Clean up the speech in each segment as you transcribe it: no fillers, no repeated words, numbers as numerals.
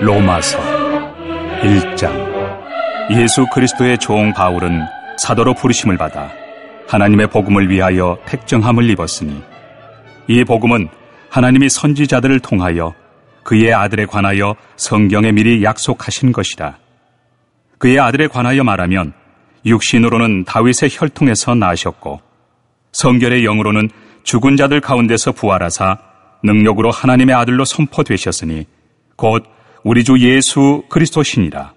로마서 1장. 예수 그리스도의 종 바울은 사도로 부르심을 받아 하나님의 복음을 위하여 택정함을 입었으니, 이 복음은 하나님이 선지자들을 통하여 그의 아들에 관하여 성경에 미리 약속하신 것이라. 그의 아들에 관하여 말하면 육신으로는 다윗의 혈통에서 나셨고 성결의 영으로는 죽은 자들 가운데서 부활하사 능력으로 하나님의 아들로 선포되셨으니 곧 우리 주 예수 그리스도시니라.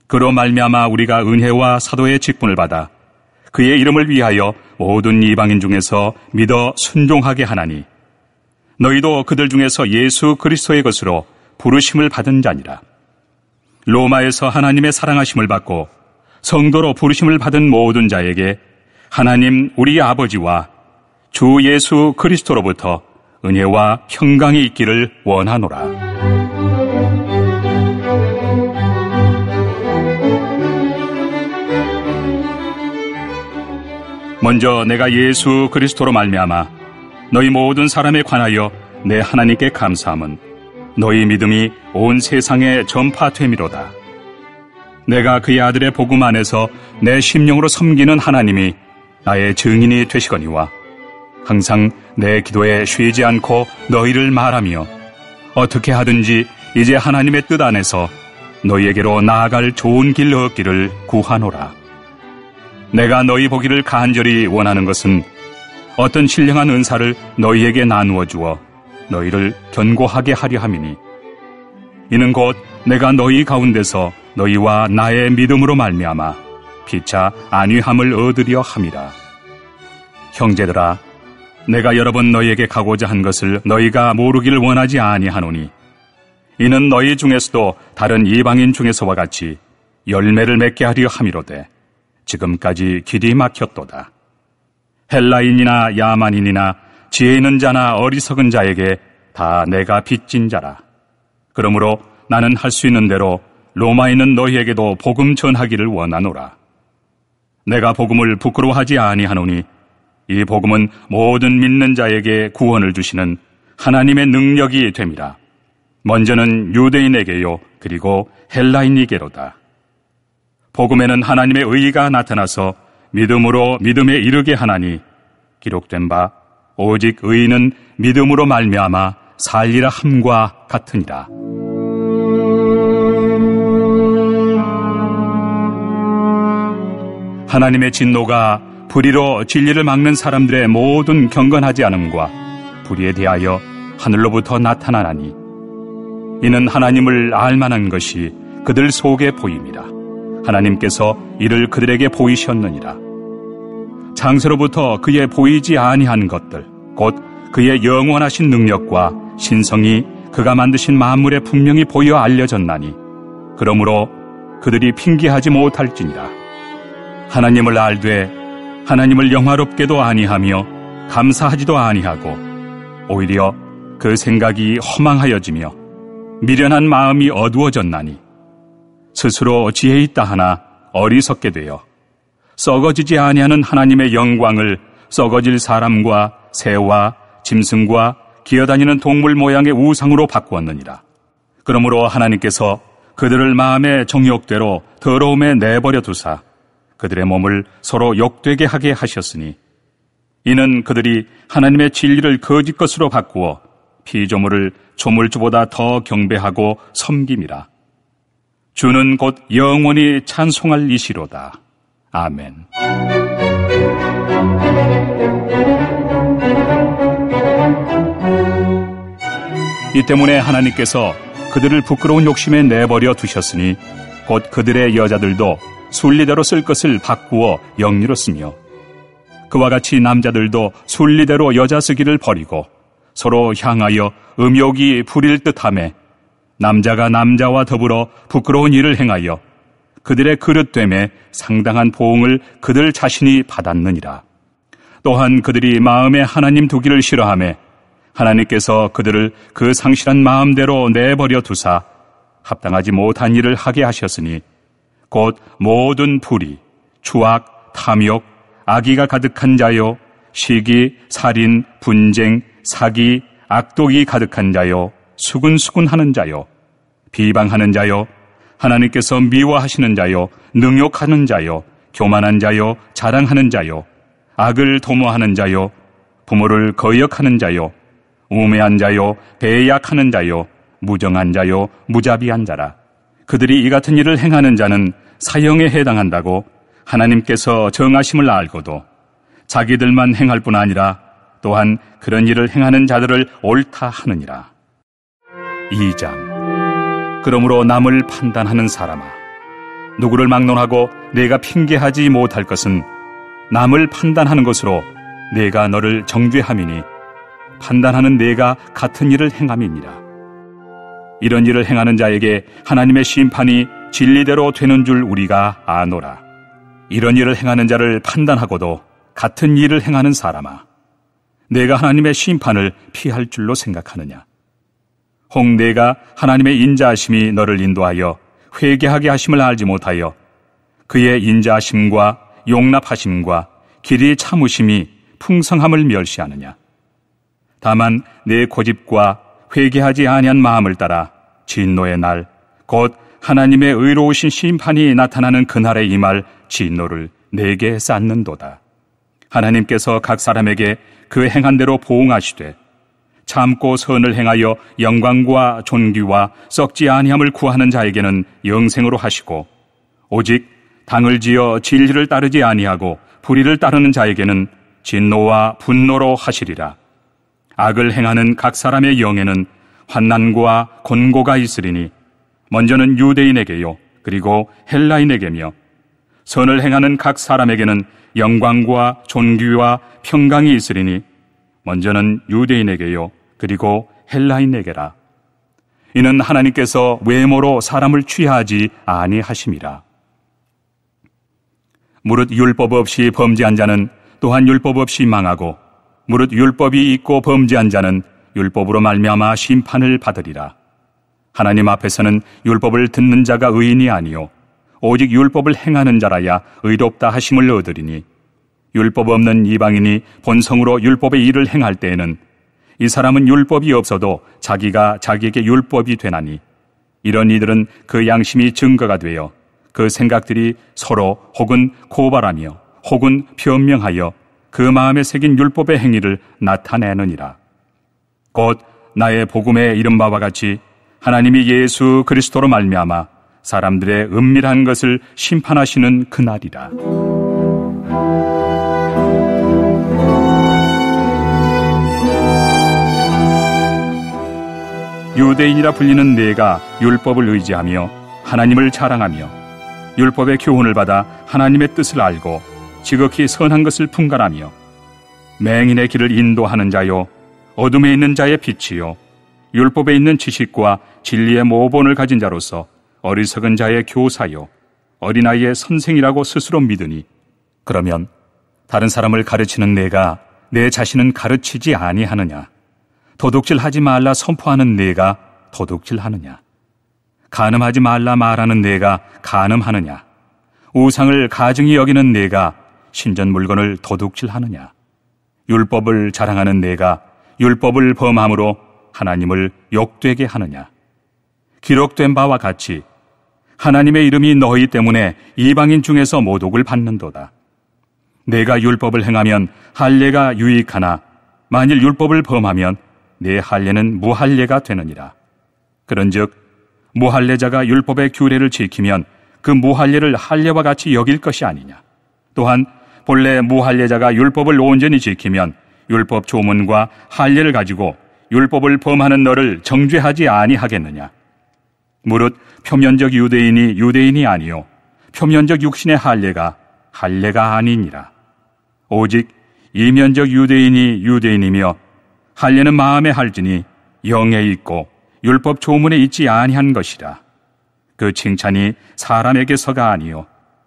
그로 말미암아 우리가 은혜와 사도의 직분을 받아 그의 이름을 위하여 모든 이방인 중에서 믿어 순종하게 하나니, 너희도 그들 중에서 예수 그리스도의 것으로 부르심을 받은 자니라. 로마에서 하나님의 사랑하심을 받고 성도로 부르심을 받은 모든 자에게 하나님 우리 아버지와 주 예수 그리스도로부터 은혜와 평강이 있기를 원하노라. 먼저 내가 예수 그리스도로 말미암아 너희 모든 사람에 관하여 내 하나님께 감사함은 너희 믿음이 온 세상에 전파됨이로다. 내가 그의 아들의 복음 안에서 내 심령으로 섬기는 하나님이 나의 증인이 되시거니와, 항상 내 기도에 쉬지 않고 너희를 말하며 어떻게 하든지 이제 하나님의 뜻 안에서 너희에게로 나아갈 좋은 길 얻기를 구하노라. 내가 너희 보기를 간절히 원하는 것은 어떤 신령한 은사를 너희에게 나누어 주어 너희를 견고하게 하려 함이니, 이는 곧 내가 너희 가운데서 너희와 나의 믿음으로 말미암아 피차 안위함을 얻으려 함이라. 형제들아, 내가 여러 번 너희에게 가고자 한 것을 너희가 모르기를 원하지 아니하노니, 이는 너희 중에서도 다른 이방인 중에서와 같이 열매를 맺게 하려 함이로되 지금까지 길이 막혔도다. 헬라인이나 야만인이나 지혜 있는 자나 어리석은 자에게 다 내가 빚진 자라. 그러므로 나는 할 수 있는 대로 로마에 있는 너희에게도 복음 전하기를 원하노라. 내가 복음을 부끄러워하지 아니하노니 이 복음은 모든 믿는 자에게 구원을 주시는 하나님의 능력이 됨이라. 먼저는 유대인에게요, 그리고 헬라인에게로다. 복음에는 하나님의 의가 나타나서 믿음으로 믿음에 이르게 하나니, 기록된 바 오직 의인은 믿음으로 말미암아 살리라 함과 같으니라. 하나님의 진노가 불의로 진리를 막는 사람들의 모든 경건하지 않음과 불의에 대하여 하늘로부터 나타나나니, 이는 하나님을 알만한 것이 그들 속에 보임이라. 하나님께서 이를 그들에게 보이셨느니라. 창세로부터 그의 보이지 아니한 것들, 곧 그의 영원하신 능력과 신성이 그가 만드신 만물에 분명히 보여 알려졌나니, 그러므로 그들이 핑계하지 못할지니라. 하나님을 알되 하나님을 영화롭게도 아니하며 감사하지도 아니하고 오히려 그 생각이 허망하여지며 미련한 마음이 어두워졌나니, 스스로 지혜 있다 하나 어리석게 되어 썩어지지 아니하는 하나님의 영광을 썩어질 사람과 새와 짐승과 기어다니는 동물 모양의 우상으로 바꾸었느니라. 그러므로 하나님께서 그들을 마음의 정욕대로 더러움에 내버려 두사 그들의 몸을 서로 욕되게 하게 하셨으니, 이는 그들이 하나님의 진리를 거짓 것으로 바꾸어 피조물을 조물주보다 더 경배하고 섬김이라. 주는 곧 영원히 찬송할 이시로다. 아멘. 이 때문에 하나님께서 그들을 부끄러운 욕심에 내버려 두셨으니 곧 그들의 여자들도 순리대로 쓸 것을 바꾸어 영리로 쓰며, 그와 같이 남자들도 순리대로 여자 쓰기를 버리고 서로 향하여 음욕이 부릴 듯하며, 남자가 남자와 더불어 부끄러운 일을 행하여 그들의 그릇됨에 상당한 보응을 그들 자신이 받았느니라. 또한 그들이 마음에 하나님 두기를 싫어하며 하나님께서 그들을 그 상실한 마음대로 내버려 두사 합당하지 못한 일을 하게 하셨으니, 곧 모든 불의, 추악, 탐욕, 악의가 가득한 자요, 시기, 살인, 분쟁, 사기, 악독이 가득한 자요, 수근수근하는 자요, 비방하는 자요, 하나님께서 미워하시는 자요, 능욕하는 자요, 교만한 자요, 자랑하는 자요, 악을 도모하는 자요, 부모를 거역하는 자요, 우매한 자요, 배약하는 자요, 무정한 자요, 무자비한 자라. 그들이 이 같은 일을 행하는 자는 사형에 해당한다고 하나님께서 정하심을 알고도 자기들만 행할 뿐 아니라 또한 그런 일을 행하는 자들을 옳다 하느니라. 2장. 그러므로 남을 판단하는 사람아, 누구를 막론하고 내가 핑계하지 못할 것은 남을 판단하는 것으로 내가 너를 정죄함이니 판단하는 내가 같은 일을 행함이니라. 이런 일을 행하는 자에게 하나님의 심판이 진리대로 되는 줄 우리가 아노라. 이런 일을 행하는 자를 판단하고도 같은 일을 행하는 사람아, 내가 하나님의 심판을 피할 줄로 생각하느냐? 혹 내가 하나님의 인자하심이 너를 인도하여 회개하게 하심을 알지 못하여 그의 인자하심과 용납하심과 길이 참으심이 풍성함을 멸시하느냐? 다만 내 고집과 회개하지 아니한 마음을 따라 진노의 날, 곧 하나님의 의로우신 심판이 나타나는 그날에 임할 진노를 내게 쌓는도다. 하나님께서 각 사람에게 그 행한 대로 보응하시되 참고 선을 행하여 영광과 존귀와 썩지 아니함을 구하는 자에게는 영생으로 하시고, 오직 당을 지어 진리를 따르지 아니하고 불의를 따르는 자에게는 진노와 분노로 하시리라. 악을 행하는 각 사람의 영에는 환난과 곤고가 있으리니 먼저는 유대인에게요, 그리고 헬라인에게며 선을 행하는 각 사람에게는 영광과 존귀와 평강이 있으리니 먼저는 유대인에게요, 그리고 헬라인에게라. 이는 하나님께서 외모로 사람을 취하지 아니하심이라. 무릇 율법 없이 범죄한 자는 또한 율법 없이 망하고, 무릇 율법이 있고 범죄한 자는 율법으로 말미암아 심판을 받으리라. 하나님 앞에서는 율법을 듣는 자가 의인이 아니요 오직 율법을 행하는 자라야 의롭다 하심을 얻으리니, 율법 없는 이방인이 본성으로 율법의 일을 행할 때에는 이 사람은 율법이 없어도 자기가 자기에게 율법이 되나니, 이런 이들은 그 양심이 증거가 되어 그 생각들이 서로 혹은 고발하며 혹은 변명하여 그 마음에 새긴 율법의 행위를 나타내느니라. 곧 나의 복음에 이른 바와 같이 하나님이 예수 그리스도로 말미암아 사람들의 은밀한 것을 심판하시는 그날이라. 유대인이라 불리는 내가 율법을 의지하며 하나님을 자랑하며 율법의 교훈을 받아 하나님의 뜻을 알고 지극히 선한 것을 분간하며 맹인의 길을 인도하는 자요, 어둠에 있는 자의 빛이요, 율법에 있는 지식과 진리의 모본을 가진 자로서 어리석은 자의 교사요, 어린아이의 선생이라고 스스로 믿으니, 그러면 다른 사람을 가르치는 내가 내 자신은 가르치지 아니하느냐? 도둑질하지 말라 선포하는 내가 도둑질하느냐? 간음하지 말라 말하는 내가 간음하느냐? 우상을 가증히 여기는 내가 신전 물건을 도둑질하느냐? 율법을 자랑하는 내가 율법을 범함으로 하나님을 욕되게 하느냐? 기록된 바와 같이 하나님의 이름이 너희 때문에 이방인 중에서 모독을 받는도다. 내가 율법을 행하면 할례가 유익하나 만일 율법을 범하면 내 할례는 무할례가 되느니라. 그런즉 무할례자가 율법의 규례를 지키면 그 무할례를 할례와 같이 여길 것이 아니냐? 또한 본래 무할례자가 율법을 온전히 지키면 율법 조문과 할례를 가지고 율법을 범하는 너를 정죄하지 아니하겠느냐? 무릇 표면적 유대인이 유대인이 아니요 표면적 육신의 할례가 할례가 아니니라. 오직 이면적 유대인이 유대인이며 할례는 마음에 할지니 영에 있고 율법 조문에 있지 아니한 것이라. 그 칭찬이 사람에게서가 아니요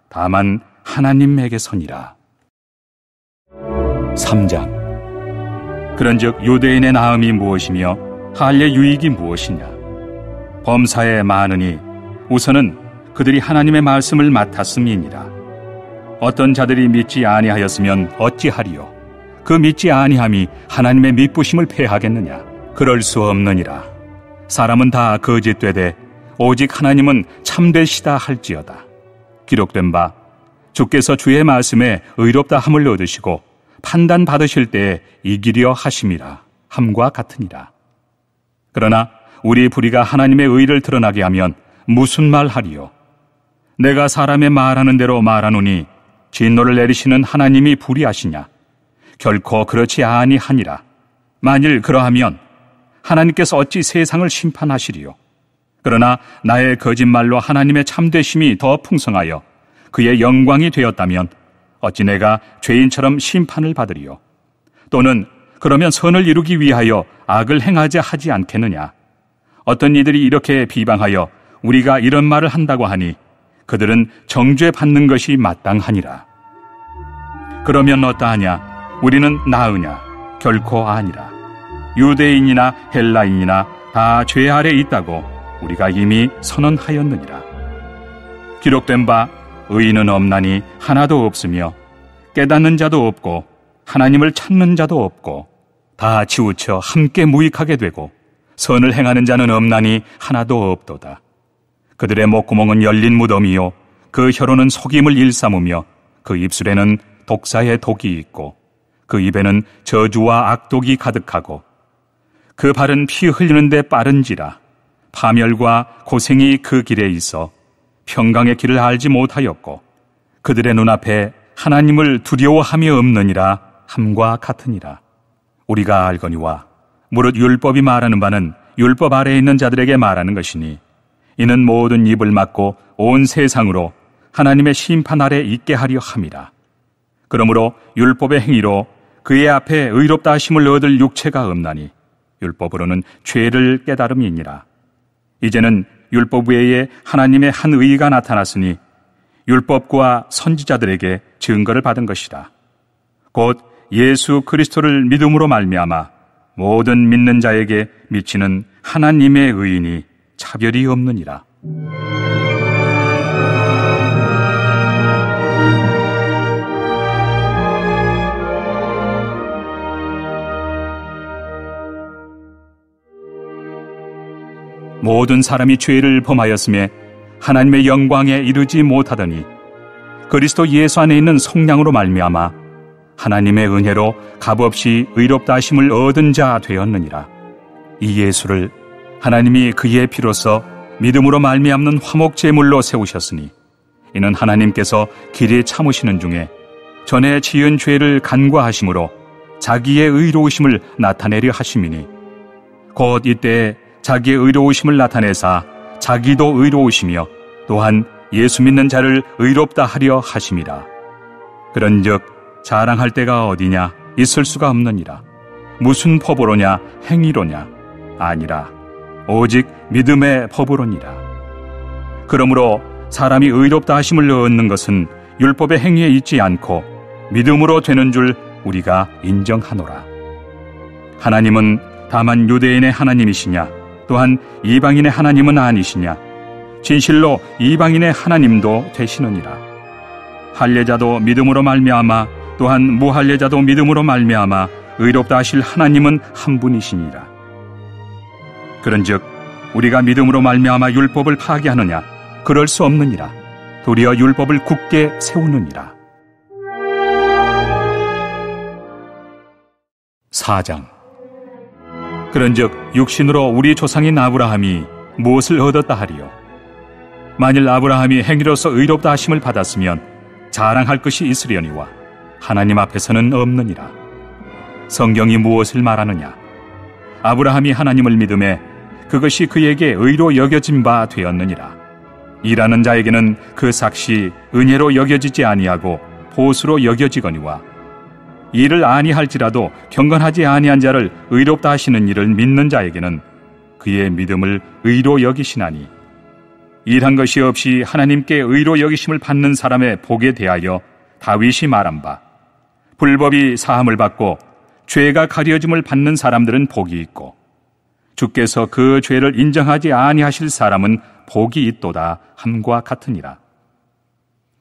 다만 하나님에게서니라. 3장. 그런즉 유대인의 나음이 무엇이며 할례 유익이 무엇이냐? 범사에 많으니 우선은 그들이 하나님의 말씀을 맡았음이니라. 어떤 자들이 믿지 아니하였으면 어찌하리요? 그 믿지 아니함이 하나님의 믿부심을 패하겠느냐? 그럴 수 없느니라. 사람은 다 거짓되되 오직 하나님은 참되시다 할지어다. 기록된 바 주께서 주의 말씀에 의롭다 함을 얻으시고 판단 받으실 때에 이기려 하심이라 함과 같으니라. 그러나 우리 불의가 하나님의 의를 드러나게 하면 무슨 말 하리요? 내가 사람의 말하는 대로 말하노니 진노를 내리시는 하나님이 불의하시냐? 결코 그렇지 아니하니라. 만일 그러하면 하나님께서 어찌 세상을 심판하시리요? 그러나 나의 거짓말로 하나님의 참되심이 더 풍성하여 그의 영광이 되었다면 어찌 내가 죄인처럼 심판을 받으리요? 또는 그러면 선을 이루기 위하여 악을 행하자 하지 않겠느냐? 어떤 이들이 이렇게 비방하여 우리가 이런 말을 한다고 하니 그들은 정죄받는 것이 마땅하니라. 그러면 어떠하냐? 우리는 나으냐? 결코 아니라. 유대인이나 헬라인이나 다 죄 아래 있다고 우리가 이미 선언하였느니라. 기록된 바 의인은 없나니 하나도 없으며 깨닫는 자도 없고 하나님을 찾는 자도 없고 다 치우쳐 함께 무익하게 되고 선을 행하는 자는 없나니 하나도 없도다. 그들의 목구멍은 열린 무덤이요 그 혀로는 속임을 일삼으며 그 입술에는 독사의 독이 있고 그 입에는 저주와 악독이 가득하고 그 발은 피 흘리는데 빠른지라 파멸과 고생이 그 길에 있어 평강의 길을 알지 못하였고 그들의 눈앞에 하나님을 두려워함이 없느니라 함과 같으니라. 우리가 알거니와 무릇 율법이 말하는 바는 율법 아래에 있는 자들에게 말하는 것이니 이는 모든 입을 막고 온 세상으로 하나님의 심판 아래 있게 하려 함이라. 그러므로 율법의 행위로 그의 앞에 의롭다 하심을 얻을 육체가 없나니 율법으로는 죄를 깨달음이니라. 이제는 율법 외에 하나님의 한 의가 나타났으니 율법과 선지자들에게 증거를 받은 것이라. 곧 예수 그리스도를 믿음으로 말미암아 모든 믿는 자에게 미치는 하나님의 의인이 차별이 없느니라. 모든 사람이 죄를 범하였음에 하나님의 영광에 이르지 못하더니 그리스도 예수 안에 있는 속량으로 말미암아 하나님의 은혜로 값없이 의롭다 하심을 얻은 자 되었느니라. 이 예수를 하나님이 그의 피로써 믿음으로 말미암는 화목제물로 세우셨으니 이는 하나님께서 길에 참으시는 중에 전에 지은 죄를 간과하심으로 자기의 의로우심을 나타내려 하심이니 곧 이때 자기의 의로우심을 나타내사 자기도 의로우시며 또한 예수 믿는 자를 의롭다 하려 하심이라. 그런즉 자랑할 때가 어디냐? 있을 수가 없느니라. 무슨 법으로냐? 행위로냐? 아니라 오직 믿음의 법으로니라. 그러므로 사람이 의롭다 하심을 얻는 것은 율법의 행위에 있지 않고 믿음으로 되는 줄 우리가 인정하노라. 하나님은 다만 유대인의 하나님이시냐? 또한 이방인의 하나님은 아니시냐? 진실로 이방인의 하나님도 되시느니라. 할례자도 믿음으로 말미암아 또한 무할례자도 믿음으로 말미암아 의롭다 하실 하나님은 한 분이시니라. 그런즉 우리가 믿음으로 말미암아 율법을 파괴하느냐? 그럴 수 없느니라. 도리어 율법을 굳게 세우느니라. 4장. 그런즉 육신으로 우리 조상인 아브라함이 무엇을 얻었다 하리요? 만일 아브라함이 행위로서 의롭다 하심을 받았으면 자랑할 것이 있으려니와 하나님 앞에서는 없느니라. 성경이 무엇을 말하느냐? 아브라함이 하나님을 믿음에 그것이 그에게 의로 여겨진 바 되었느니라. 일하는 자에게는 그 삭시 은혜로 여겨지지 아니하고 보수로 여겨지거니와 일을 아니할지라도 경건하지 아니한 자를 의롭다 하시는 일을 믿는 자에게는 그의 믿음을 의로 여기시나니 일한 것이 없이 하나님께 의로 여기심을 받는 사람의 복에 대하여 다윗이 말한 바 불법이 사함을 받고 죄가 가려짐을 받는 사람들은 복이 있고 주께서 그 죄를 인정하지 아니하실 사람은 복이 있도다 함과 같으니라.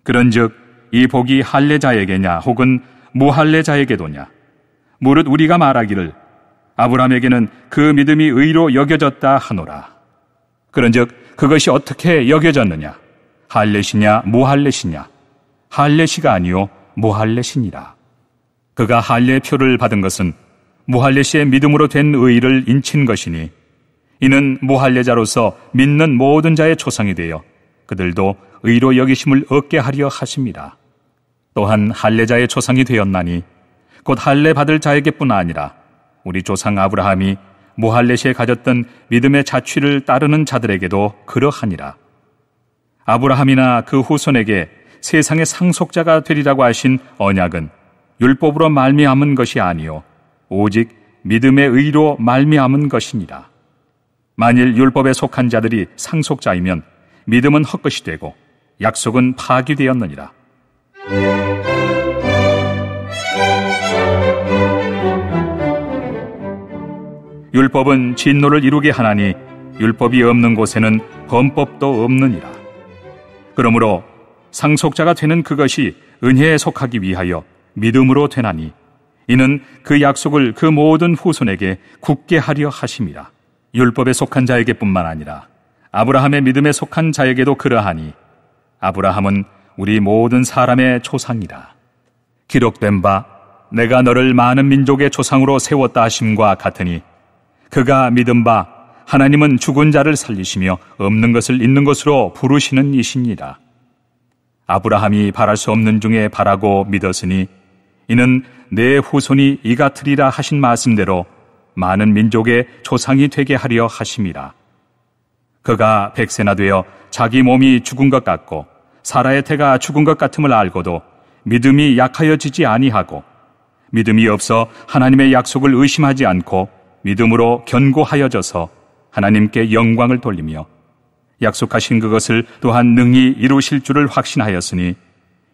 그런즉 이 복이 할례자에게냐 혹은 무할례자에게도냐? 무릇 우리가 말하기를 아브라함에게는 그 믿음이 의로 여겨졌다 하노라. 그런즉 그것이 어떻게 여겨졌느냐? 할례시냐 무할례시냐? 할례시가 아니요 무할례시니라. 그가 할례의 표를 받은 것은 무할례시의 믿음으로 된 의를 인친 것이니 이는 무할례자로서 믿는 모든 자의 초상이 되어 그들도 의로 여기심을 얻게 하려 하심이라. 또한 할례자의 초상이 되었나니 곧 할례 받을 자에게뿐 아니라 우리 조상 아브라함이 무할례시에 가졌던 믿음의 자취를 따르는 자들에게도 그러하니라. 아브라함이나 그 후손에게 세상의 상속자가 되리라고 하신 언약은 율법으로 말미암은 것이 아니요 오직 믿음의 의로 말미암은 것이니라. 만일 율법에 속한 자들이 상속자이면 믿음은 헛것이 되고 약속은 파기되었느니라. 율법은 진노를 이루게 하나니 율법이 없는 곳에는 범법도 없느니라. 그러므로 상속자가 되는 그것이 은혜에 속하기 위하여 믿음으로 되나니 이는 그 약속을 그 모든 후손에게 굳게 하려 하심이라. 율법에 속한 자에게뿐만 아니라 아브라함의 믿음에 속한 자에게도 그러하니 아브라함은 우리 모든 사람의 조상이라. 기록된 바 내가 너를 많은 민족의 조상으로 세웠다 하심과 같으니 그가 믿은 바 하나님은 죽은 자를 살리시며 없는 것을 있는 것으로 부르시는 이시니라. 아브라함이 바랄 수 없는 중에 바라고 믿었으니 이는 내 후손이 이 같으리라 하신 말씀대로 많은 민족의 조상이 되게 하려 하심이라. 그가 100세나 되어 자기 몸이 죽은 것 같고 사라의 태가 죽은 것 같음을 알고도 믿음이 약하여지지 아니하고 믿음이 없어 하나님의 약속을 의심하지 않고 믿음으로 견고하여져서 하나님께 영광을 돌리며 약속하신 그것을 또한 능히 이루실 줄을 확신하였으니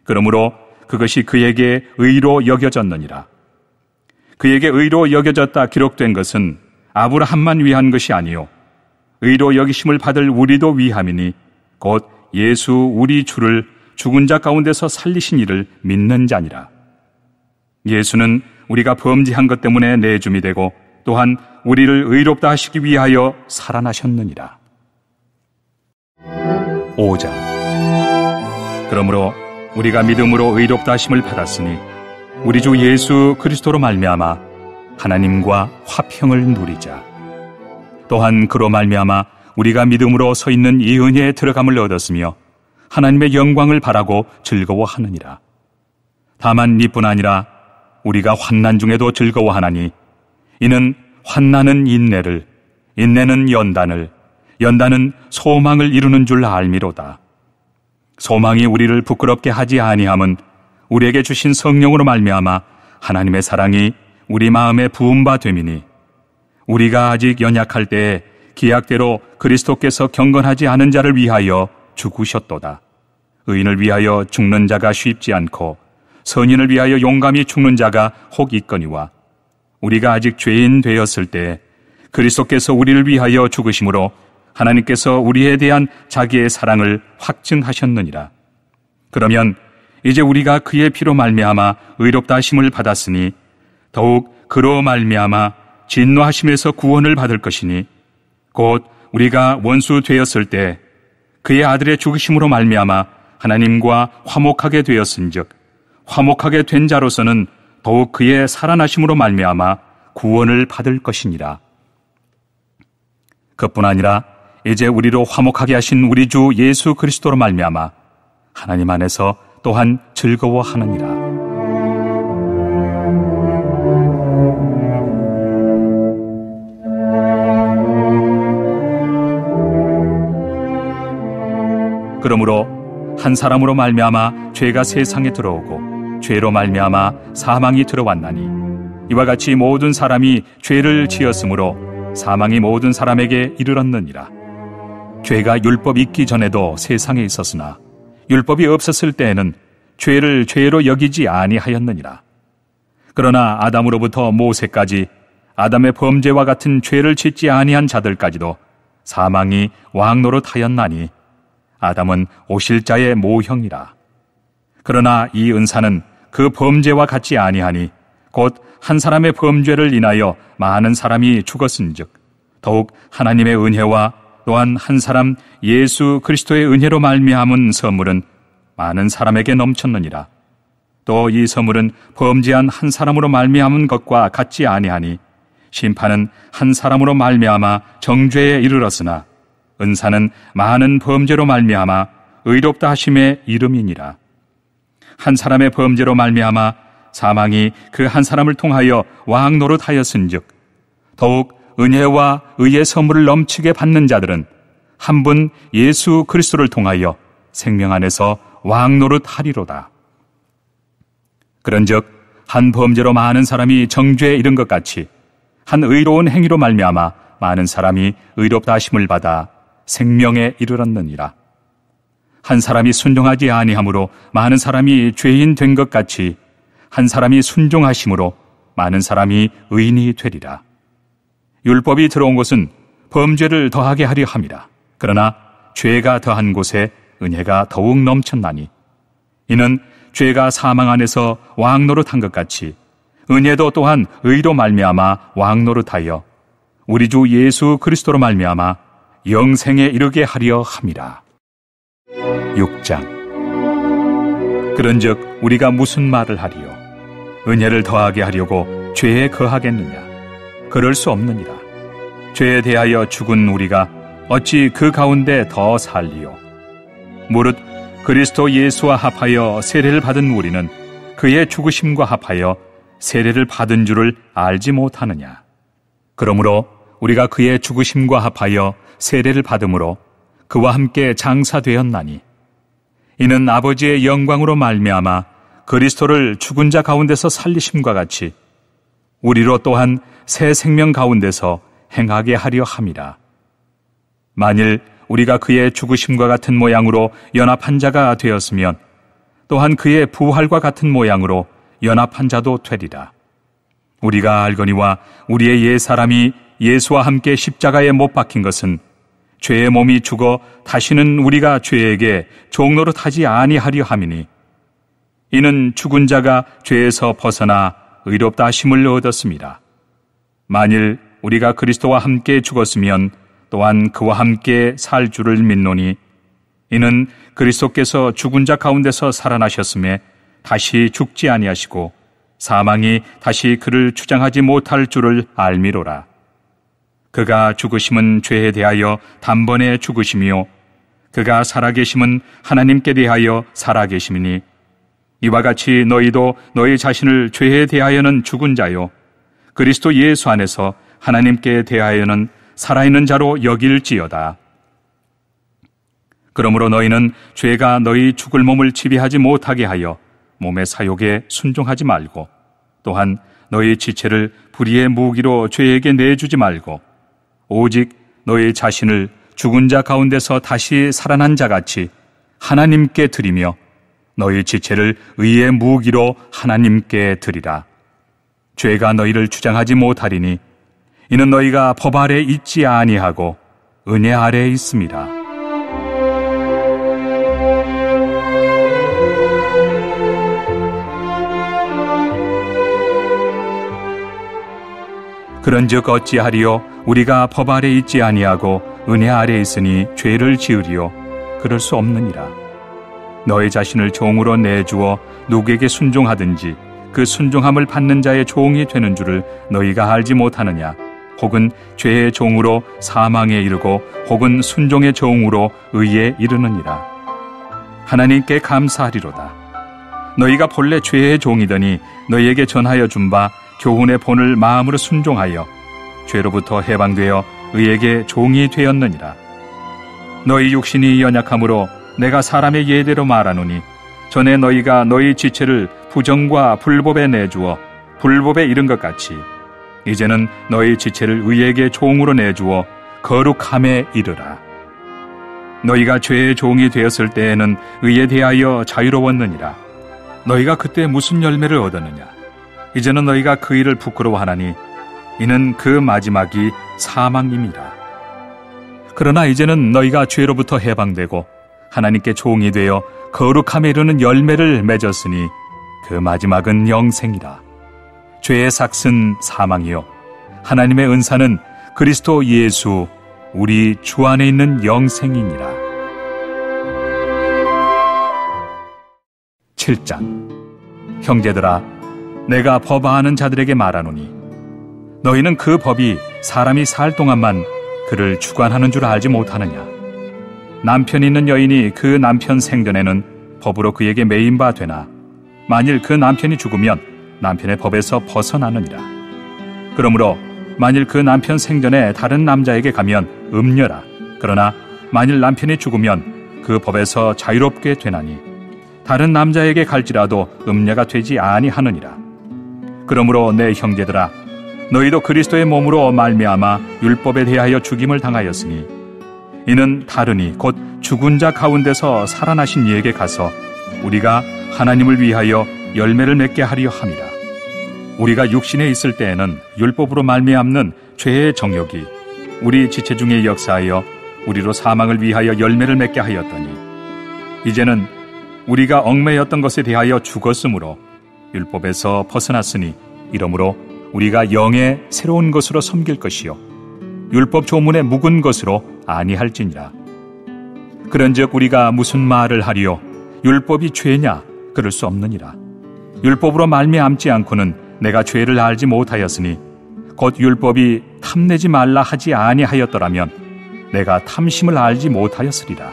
그러므로 그것이 그에게 의로 여겨졌느니라. 그에게 의로 여겨졌다 기록된 것은 아브라함만 위한 것이 아니요 의로 여기심을 받을 우리도 위함이니 곧 예수 우리 주를 죽은 자 가운데서 살리신 이를 믿는 자니라. 예수는 우리가 범죄한 것 때문에 내줌이 되고 또한 우리를 의롭다 하시기 위하여 살아나셨느니라. 5장. 그러므로 우리가 믿음으로 의롭다 하심을 받았으니 우리 주 예수 그리스도로 말미암아 하나님과 화평을 누리자. 또한 그로 말미암아 우리가 믿음으로 서 있는 이 은혜에 들어감을 얻었으며 하나님의 영광을 바라고 즐거워하느니라. 다만 이뿐 아니라 우리가 환난 중에도 즐거워하나니 이는 환난은 인내를, 인내는 연단을, 연단은 소망을 이루는 줄 알미로다. 소망이 우리를 부끄럽게 하지 아니함은 우리에게 주신 성령으로 말미암아 하나님의 사랑이 우리 마음에 부은 바 됨이니 우리가 아직 연약할 때에 기약대로 그리스도께서 경건하지 않은 자를 위하여 죽으셨도다. 의인을 위하여 죽는 자가 쉽지 않고 선인을 위하여 용감히 죽는 자가 혹 있거니와 우리가 아직 죄인 되었을 때 그리스도께서 우리를 위하여 죽으심으로 하나님께서 우리에 대한 자기의 사랑을 확증하셨느니라. 그러면 이제 우리가 그의 피로 말미암아 의롭다 하심을 받았으니 더욱 그로 말미암아 진노하심에서 구원을 받을 것이니 곧 우리가 원수 되었을 때 그의 아들의 죽으심으로 말미암아 하나님과 화목하게 되었은즉 화목하게 된 자로서는 더욱 그의 살아나심으로 말미암아 구원을 받을 것이니라. 그뿐 아니라 이제 우리로 화목하게 하신 우리 주 예수 그리스도로 말미암아 하나님 안에서 또한 즐거워하느니라. 그러므로 한 사람으로 말미암아 죄가 세상에 들어오고 죄로 말미암아 사망이 들어왔나니 이와 같이 모든 사람이 죄를 지었으므로 사망이 모든 사람에게 이르렀느니라. 죄가 율법 있기 전에도 세상에 있었으나 율법이 없었을 때에는 죄를 죄로 여기지 아니하였느니라. 그러나 아담으로부터 모세까지 아담의 범죄와 같은 죄를 짓지 아니한 자들까지도 사망이 왕노릇하였나니 아담은 오실 자의 모형이라. 그러나 이 은사는 그 범죄와 같지 아니하니 곧 한 사람의 범죄를 인하여 많은 사람이 죽었은즉 더욱 하나님의 은혜와 또한 한 사람 예수 그리스도의 은혜로 말미암은 선물은 많은 사람에게 넘쳤느니라. 또 이 선물은 범죄한 한 사람으로 말미암은 것과 같지 아니하니 심판은 한 사람으로 말미암아 정죄에 이르렀으나 은사는 많은 범죄로 말미암아 의롭다 하심에 이름이니라. 한 사람의 범죄로 말미암아 사망이 그 한 사람을 통하여 왕 노릇하였은즉 더욱 은혜와 의의 선물을 넘치게 받는 자들은 한 분 예수 그리스도를 통하여 생명 안에서 왕 노릇하리로다. 그런즉 한 범죄로 많은 사람이 정죄에 이른 것 같이 한 의로운 행위로 말미암아 많은 사람이 의롭다 하심을 받아 생명에 이르렀느니라. 한 사람이 순종하지 아니함으로 많은 사람이 죄인 된 것 같이 한 사람이 순종하심으로 많은 사람이 의인이 되리라. 율법이 들어온 것은 범죄를 더하게 하려 함이라. 그러나 죄가 더한 곳에 은혜가 더욱 넘쳤나니 이는 죄가 사망 안에서 왕 노릇한 것 같이 은혜도 또한 의로 말미암아 왕 노릇하여 우리 주 예수 그리스도로 말미암아 영생에 이르게 하려 함이라. 6장. 그런즉 우리가 무슨 말을 하리요? 은혜를 더하게 하려고 죄에 거하겠느냐? 그럴 수 없느니라. 죄에 대하여 죽은 우리가 어찌 그 가운데 더 살리요? 무릇 그리스도 예수와 합하여 세례를 받은 우리는 그의 죽으심과 합하여 세례를 받은 줄을 알지 못하느냐? 그러므로 우리가 그의 죽으심과 합하여 세례를 받음으로 그와 함께 장사되었나니 이는 아버지의 영광으로 말미암아 그리스도를 죽은 자 가운데서 살리심과 같이 우리로 또한 새 생명 가운데서 행하게 하려 함이라. 만일 우리가 그의 죽으심과 같은 모양으로 연합한 자가 되었으면 또한 그의 부활과 같은 모양으로 연합한 자도 되리라. 우리가 알거니와 우리의 옛 사람이 예수와 함께 십자가에 못 박힌 것은 죄의 몸이 죽어 다시는 우리가 죄에게 종노릇하지 아니하려 함이니 이는 죽은 자가 죄에서 벗어나 의롭다 하심을 얻었습니다. 만일 우리가 그리스도와 함께 죽었으면 또한 그와 함께 살 줄을 믿노니 이는 그리스도께서 죽은 자 가운데서 살아나셨음에 다시 죽지 아니하시고 사망이 다시 그를 주장하지 못할 줄을 알미로라. 그가 죽으심은 죄에 대하여 단번에 죽으심이요 그가 살아계심은 하나님께 대하여 살아계심이니 이와 같이 너희도 너희 자신을 죄에 대하여는 죽은 자요 그리스도 예수 안에서 하나님께 대하여는 살아있는 자로 여길지어다. 그러므로 너희는 죄가 너희 죽을 몸을 지배하지 못하게 하여 몸의 사욕에 순종하지 말고 또한 너희 지체를 불의의 무기로 죄에게 내주지 말고 오직 너희 자신을 죽은 자 가운데서 다시 살아난 자같이 하나님께 드리며 너희 지체를 의의 무기로 하나님께 드리라. 죄가 너희를 주장하지 못하리니 이는 너희가 법 아래 있지 아니하고 은혜 아래에 있습니다. 그런즉 어찌하리요? 우리가 법 아래 있지 아니하고 은혜 아래에 있으니 죄를 지으리요? 그럴 수 없느니라. 너희 자신을 종으로 내주어 누구에게 순종하든지 그 순종함을 받는 자의 종이 되는 줄을 너희가 알지 못하느냐? 혹은 죄의 종으로 사망에 이르고 혹은 순종의 종으로 의에 이르느니라. 하나님께 감사하리로다. 너희가 본래 죄의 종이더니 너희에게 전하여 준 바 교훈의 본을 마음으로 순종하여 죄로부터 해방되어 의에게 종이 되었느니라. 너희 육신이 연약함으로 내가 사람의 예대로 말하노니 전에 너희가 너희 지체를 부정과 불법에 내주어 불법에 이른 것 같이 이제는 너희 지체를 의에게 종으로 내주어 거룩함에 이르라. 너희가 죄의 종이 되었을 때에는 의에 대하여 자유로웠느니라. 너희가 그때 무슨 열매를 얻었느냐? 이제는 너희가 그 일을 부끄러워하나니 이는 그 마지막이 사망임이라. 그러나 이제는 너희가 죄로부터 해방되고 하나님께 종이 되어 거룩함에 이르는 열매를 맺었으니 그 마지막은 영생이라. 죄의 삭은 사망이요 하나님의 은사는 그리스도 예수 우리 주 안에 있는 영생이니라. 7장. 형제들아, 내가 법아하는 자들에게 말하노니 너희는 그 법이 사람이 살 동안만 그를 주관하는 줄 알지 못하느냐. 남편이 있는 여인이 그 남편 생전에는 법으로 그에게 매인 바 되나 만일 그 남편이 죽으면 남편의 법에서 벗어나느니라. 그러므로 만일 그 남편 생전에 다른 남자에게 가면 음녀라. 그러나 만일 남편이 죽으면 그 법에서 자유롭게 되나니 다른 남자에게 갈지라도 음녀가 되지 아니하느니라. 그러므로 내 형제들아, 너희도 그리스도의 몸으로 말미암아 율법에 대하여 죽임을 당하였으니 이는 다르니 곧 죽은 자 가운데서 살아나신 이에게 가서 우리가 하나님을 위하여 열매를 맺게 하려 함이라. 우리가 육신에 있을 때에는 율법으로 말미암는 죄의 정욕이 우리 지체 중에 역사하여 우리로 사망을 위하여 열매를 맺게 하였더니 이제는 우리가 얽매였던 것에 대하여 죽었으므로 율법에서 벗어났으니 이러므로 우리가 영의 새로운 것으로 섬길 것이요 율법 조문의 묵은 것으로 아니할지니라. 그런즉 우리가 무슨 말을 하리요? 율법이 죄냐? 그럴 수 없느니라. 율법으로 말미암지 않고는 내가 죄를 알지 못하였으니 곧 율법이 탐내지 말라 하지 아니하였더라면 내가 탐심을 알지 못하였으리라.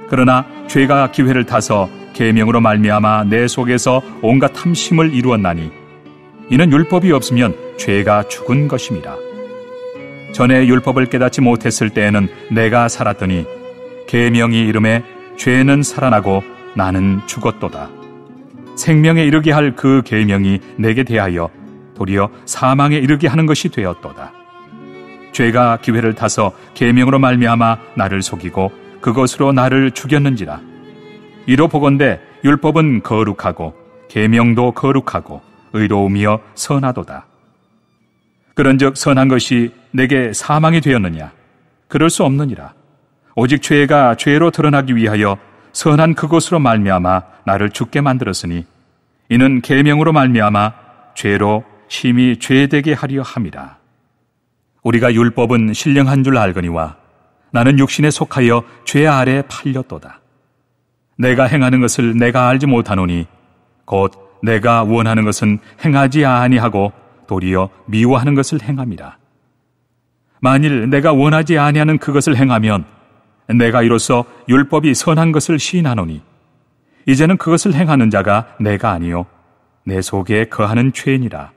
그러나 죄가 기회를 타서 계명으로 말미암아 내 속에서 온갖 탐심을 이루었나니 이는 율법이 없으면 죄가 죽은 것임이라. 전에 율법을 깨닫지 못했을 때에는 내가 살았더니 계명이 이름에 죄는 살아나고 나는 죽었도다. 생명에 이르게 할 그 계명이 내게 대하여 도리어 사망에 이르게 하는 것이 되었도다. 죄가 기회를 타서 계명으로 말미암아 나를 속이고 그것으로 나를 죽였는지라. 이로 보건대 율법은 거룩하고 계명도 거룩하고 의로움이여 선하도다. 그런즉 선한 것이 내게 사망이 되었느냐? 그럴 수 없느니라. 오직 죄가 죄로 드러나기 위하여 선한 그것으로 말미암아 나를 죽게 만들었으니 이는 계명으로 말미암아 죄로 심히 죄되게 하려 함이라. 우리가 율법은 신령한 줄 알거니와 나는 육신에 속하여 죄 아래 팔렸도다. 내가 행하는 것을 내가 알지 못하노니 곧 내가 원하는 것은 행하지 아니하고 도리어 미워하는 것을 행함이라. 만일 내가 원하지 아니하는 그것을 행하면 내가 이로써 율법이 선한 것을 시인하노니 이제는 그것을 행하는 자가 내가 아니요 내 속에 거하는 죄니라.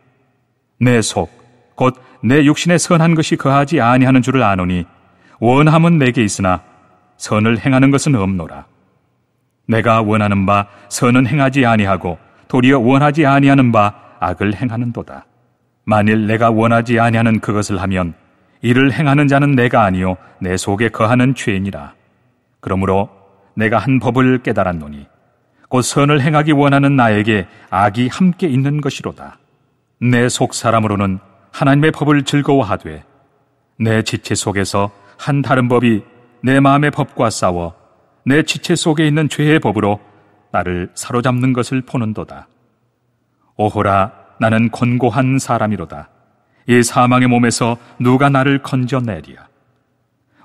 내 속 곧 내 육신에 선한 것이 거하지 아니하는 줄을 아노니 원함은 내게 있으나 선을 행하는 것은 없노라. 내가 원하는 바 선은 행하지 아니하고 도리어 원하지 아니하는 바 악을 행하는도다. 만일 내가 원하지 아니하는 그것을 하면 이를 행하는 자는 내가 아니요 내 속에 거하는 죄니라. 그러므로 내가 한 법을 깨달았노니 곧 선을 행하기 원하는 나에게 악이 함께 있는 것이로다. 내 속 사람으로는 하나님의 법을 즐거워하되 내 지체 속에서 한 다른 법이 내 마음의 법과 싸워 내 지체 속에 있는 죄의 법으로 나를 사로잡는 것을 보는도다. 오호라, 나는 곤고한 사람이로다. 이 사망의 몸에서 누가 나를 건져내리야.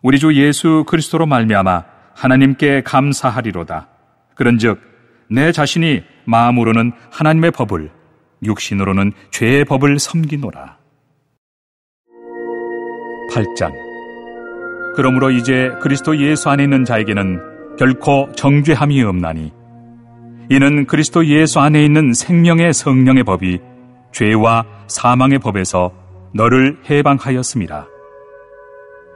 우리 주 예수 그리스도로 말미암아 하나님께 감사하리로다. 그런즉 내 자신이 마음으로는 하나님의 법을, 육신으로는 죄의 법을 섬기노라. 8장. 그러므로 이제 그리스도 예수 안에 있는 자에게는 결코 정죄함이 없나니 이는 그리스도 예수 안에 있는 생명의 성령의 법이 죄와 사망의 법에서 너를 해방하였음이라.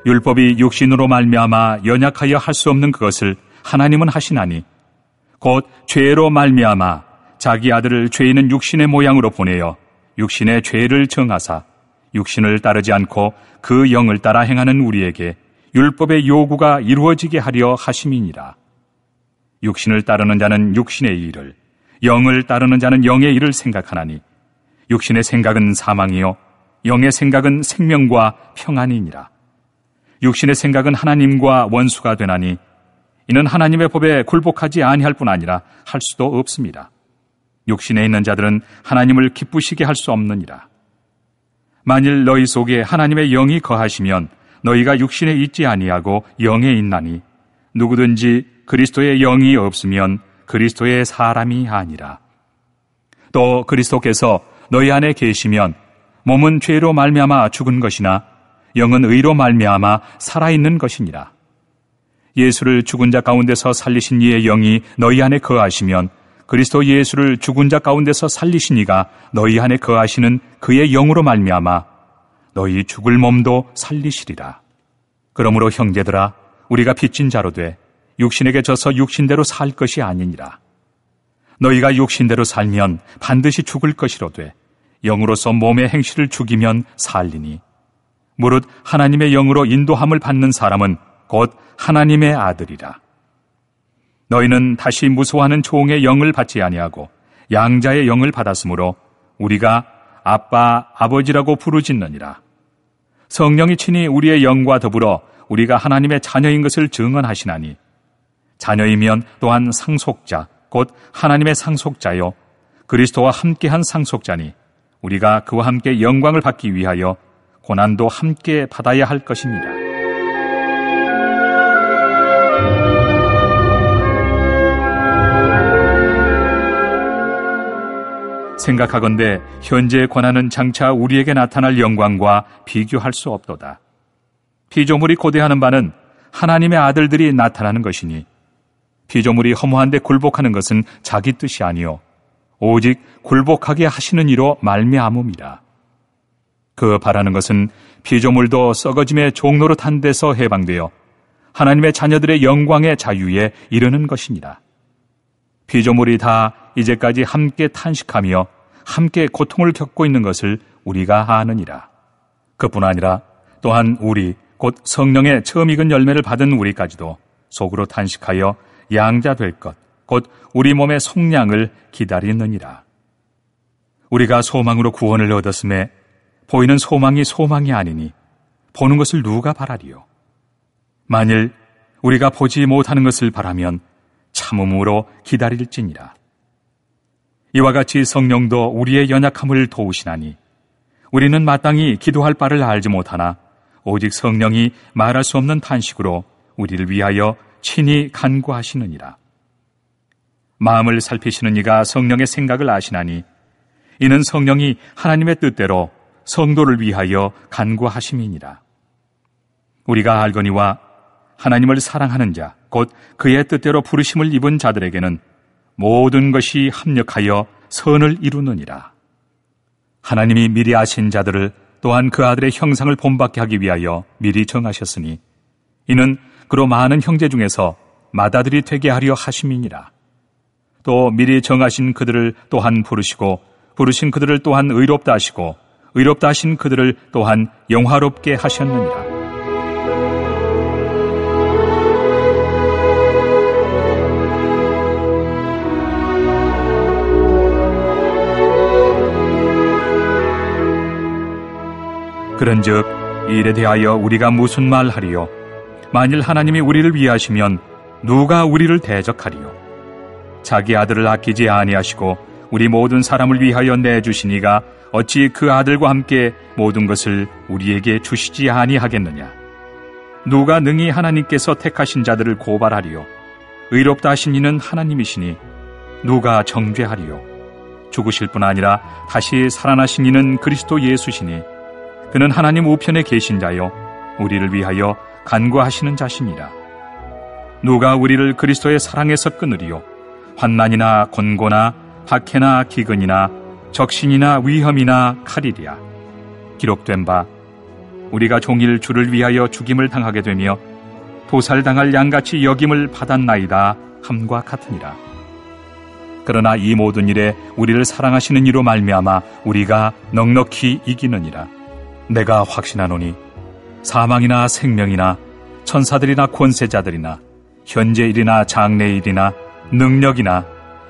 율법이 육신으로 말미암아 연약하여 할 수 없는 그것을 하나님은 하시나니 곧 죄로 말미암아 자기 아들을 죄 있는 육신의 모양으로 보내어 육신의 죄를 정하사 육신을 따르지 않고 그 영을 따라 행하는 우리에게 율법의 요구가 이루어지게 하려 하심이니라. 육신을 따르는 자는 육신의 일을, 영을 따르는 자는 영의 일을 생각하나니 육신의 생각은 사망이요 영의 생각은 생명과 평안이니라. 육신의 생각은 하나님과 원수가 되나니 이는 하나님의 법에 굴복하지 아니할 뿐 아니라 할 수도 없습니다. 육신에 있는 자들은 하나님을 기쁘시게 할 수 없느니라. 만일 너희 속에 하나님의 영이 거하시면 너희가 육신에 있지 아니하고 영에 있나니 누구든지 그리스도의 영이 없으면 그리스도의 사람이 아니라. 또 그리스도께서 너희 안에 계시면 몸은 죄로 말미암아 죽은 것이나 영은 의로 말미암아 살아있는 것이니라. 예수를 죽은 자 가운데서 살리신 이의 영이 너희 안에 거하시면 그리스도 예수를 죽은 자 가운데서 살리신 이가 너희 안에 거하시는 그의 영으로 말미암아 너희 죽을 몸도 살리시리라. 그러므로 형제들아, 우리가 빚진 자로 돼 육신에게 져서 육신대로 살 것이 아니니라. 너희가 육신대로 살면 반드시 죽을 것이로되 영으로서 몸의 행실을 죽이면 살리니 무릇 하나님의 영으로 인도함을 받는 사람은 곧 하나님의 아들이라. 너희는 다시 무서워하는 종의 영을 받지 아니하고 양자의 영을 받았으므로 우리가 아빠, 아버지라고 부르짖느니라. 성령이 친히 우리의 영과 더불어 우리가 하나님의 자녀인 것을 증언하시나니 자녀이면 또한 상속자, 곧 하나님의 상속자요 그리스도와 함께한 상속자니 우리가 그와 함께 영광을 받기 위하여 고난도 함께 받아야 할 것입니다. 생각하건대 현재의 고난은 장차 우리에게 나타날 영광과 비교할 수 없도다. 피조물이 고대하는 바는 하나님의 아들들이 나타나는 것이니 피조물이 허무한데 굴복하는 것은 자기 뜻이 아니요 오직 굴복하게 하시는 이로 말미암음이라. 그 바라는 것은 피조물도 썩어짐의 종노릇한 데서 해방되어 하나님의 자녀들의 영광의 자유에 이르는 것이니라. 피조물이 다 이제까지 함께 탄식하며 함께 고통을 겪고 있는 것을 우리가 아느니라. 그뿐 아니라 또한 우리 곧 성령의 처음 익은 열매를 받은 우리까지도 속으로 탄식하여 양자 될 것, 곧 우리 몸의 속량을 기다리느니라. 우리가 소망으로 구원을 얻었음에 보이는 소망이 소망이 아니니 보는 것을 누가 바라리요. 만일 우리가 보지 못하는 것을 바라면 참음으로 기다릴지니라. 이와 같이 성령도 우리의 연약함을 도우시나니 우리는 마땅히 기도할 바를 알지 못하나 오직 성령이 말할 수 없는 탄식으로 우리를 위하여 친히 간구하시느니라. 마음을 살피시는 이가 성령의 생각을 아시나니 이는 성령이 하나님의 뜻대로 성도를 위하여 간구하심이니라. 우리가 알거니와 하나님을 사랑하는 자, 곧 그의 뜻대로 부르심을 입은 자들에게는 모든 것이 합력하여 선을 이루느니라. 하나님이 미리 아신 자들을 또한 그 아들의 형상을 본받게 하기 위하여 미리 정하셨으니 이는 그로 많은 형제 중에서 맏아들이 되게 하려 하심이니라. 또 미리 정하신 그들을 또한 부르시고 부르신 그들을 또한 의롭다 하시고 의롭다 하신 그들을 또한 영화롭게 하셨느니라. 그런즉 이 일에 대하여 우리가 무슨 말하리요? 만일 하나님이 우리를 위하시면 누가 우리를 대적하리요? 자기 아들을 아끼지 아니하시고 우리 모든 사람을 위하여 내주시니가 어찌 그 아들과 함께 모든 것을 우리에게 주시지 아니하겠느냐? 누가 능히 하나님께서 택하신 자들을 고발하리요? 의롭다 하신 이는 하나님이시니 누가 정죄하리요? 죽으실 뿐 아니라 다시 살아나신 이는 그리스도 예수시니 그는 하나님 우편에 계신 자요 우리를 위하여 간구하시는 자시니라. 누가 우리를 그리스도의 사랑에서 끊으리요? 환난이나 곤고나 박해나 기근이나 적신이나 위험이나 칼이리야. 기록된 바 우리가 종일 주를 위하여 죽임을 당하게 되며 도살당할 양같이 여김을 받았나이다 함과 같으니라. 그러나 이 모든 일에 우리를 사랑하시는 이로 말미암아 우리가 넉넉히 이기느니라. 내가 확신하노니 사망이나 생명이나 천사들이나 권세자들이나 현재일이나 장래일이나 능력이나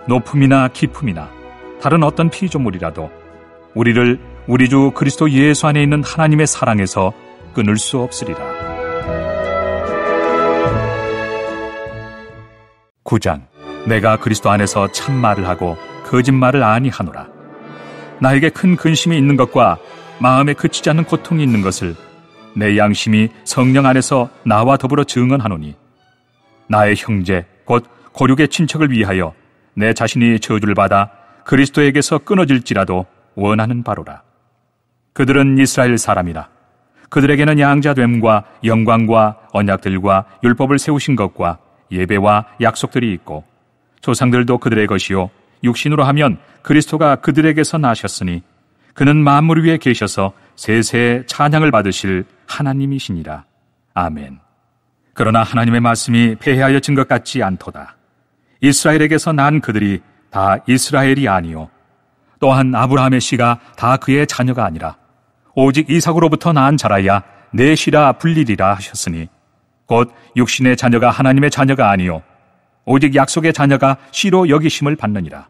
높음이나 깊음이나 다른 어떤 피조물이라도 우리를 우리 주 그리스도 예수 안에 있는 하나님의 사랑에서 끊을 수 없으리라. 9장. 내가 그리스도 안에서 참말을 하고 거짓말을 아니하노라. 나에게 큰 근심이 있는 것과 마음에 그치지 않는 고통이 있는 것을 내 양심이 성령 안에서 나와 더불어 증언하노니 나의 형제 곧 고륙의 친척을 위하여 내 자신이 저주를 받아 그리스도에게서 끊어질지라도 원하는 바로라. 그들은 이스라엘 사람이라. 그들에게는 양자됨과 영광과 언약들과 율법을 세우신 것과 예배와 약속들이 있고 조상들도 그들의 것이요 육신으로 하면 그리스도가 그들에게서 나셨으니 그는 만물 위에 계셔서 세세 찬양을 받으실 하나님이시니라. 아멘. 그러나 하나님의 말씀이 패하여진 것 같지 않도다. 이스라엘에게서 난 그들이 다 이스라엘이 아니요 또한 아브라함의 씨가 다 그의 자녀가 아니라 오직 이삭으로부터 난 자라야 내 씨라 불리리라 하셨으니 곧 육신의 자녀가 하나님의 자녀가 아니요 오직 약속의 자녀가 씨로 여기심을 받느니라.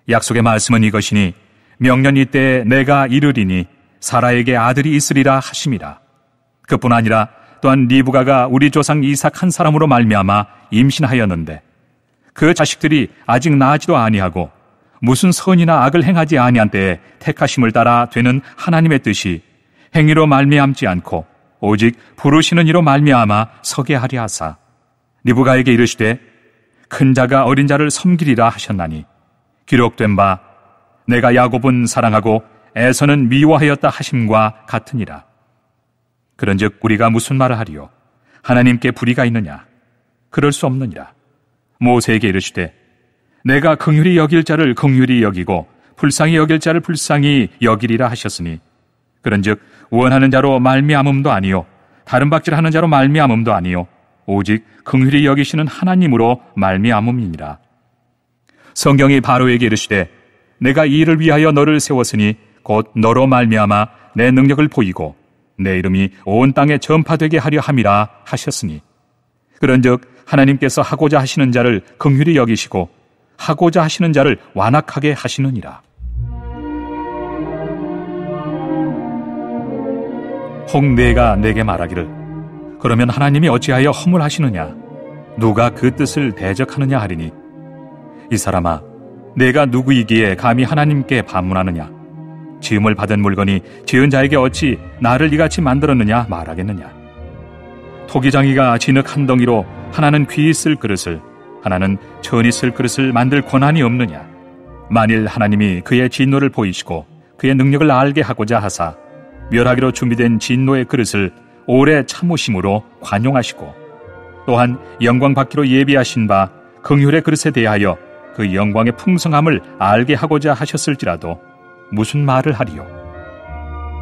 약속의 말씀은 이것이니 명년 이때에 내가 이르리니 사라에게 아들이 있으리라 하심이라. 그뿐 아니라 또한 리브가가 우리 조상 이삭 한 사람으로 말미암아 임신하였는데 그 자식들이 아직 나지도 아니하고 무슨 선이나 악을 행하지 아니한 때에 택하심을 따라 되는 하나님의 뜻이 행위로 말미암지 않고 오직 부르시는 이로 말미암아 서게 하리 하사 리브가에게 이르시되 큰 자가 어린 자를 섬기리라 하셨나니 기록된 바 내가 야곱은 사랑하고 에서는 미워하였다 하심과 같으니라. 그런즉 우리가 무슨 말을 하리요? 하나님께 불의가 있느냐? 그럴 수 없느니라. 모세에게 이르시되 내가 긍휼히 여길 자를 긍휼히 여기고 불쌍히 여길 자를 불쌍히 여기리라 하셨으니 그런즉 원하는 자로 말미암음도 아니요 다른 박질하는 자로 말미암음도 아니요 오직 긍휼히 여기시는 하나님으로 말미암음이니라. 성경이 바로에게 이르시되 내가 이 일을 위하여 너를 세웠으니 곧 너로 말미암아 내 능력을 보이고 내 이름이 온 땅에 전파되게 하려 함이라 하셨으니 그런즉 하나님께서 하고자 하시는 자를 긍휼히 여기시고 하고자 하시는 자를 완악하게 하시느니라. 혹 내가 내게 말하기를 그러면 하나님이 어찌하여 허물하시느냐 누가 그 뜻을 대적하느냐 하리니 이 사람아 내가 누구이기에 감히 하나님께 반문하느냐 지음을 받은 물건이 지은 자에게 어찌 나를 이같이 만들었느냐 말하겠느냐 토기장이가 진흙 한 덩이로 하나는 귀 있을 그릇을 하나는 천 있을 그릇을 만들 권한이 없느냐 만일 하나님이 그의 진노를 보이시고 그의 능력을 알게 하고자 하사 멸하기로 준비된 진노의 그릇을 오래 참으심으로 관용하시고 또한 영광 받기로 예비하신 바 긍휼의 그릇에 대하여 그 영광의 풍성함을 알게 하고자 하셨을지라도 무슨 말을 하리요?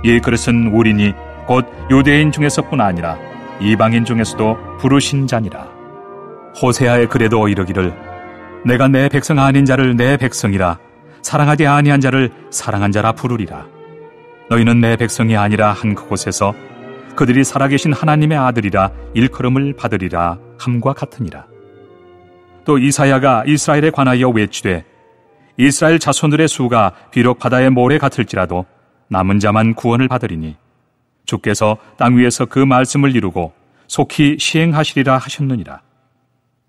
이 그릇은 우리니 곧 유대인 중에서뿐 아니라 이방인 중에서도 부르신 자니라. 호세아의 글에도 이르기를 내가 내 백성 아닌 자를 내 백성이라 사랑하지 아니한 자를 사랑한 자라 부르리라. 너희는 내 백성이 아니라 한 그곳에서 그들이 살아계신 하나님의 아들이라 일컬음을 받으리라 함과 같으니라. 또 이사야가 이스라엘에 관하여 외치되 이스라엘 자손들의 수가 비록 바다의 모래 같을지라도 남은 자만 구원을 받으리니 주께서 땅 위에서 그 말씀을 이루고 속히 시행하시리라 하셨느니라.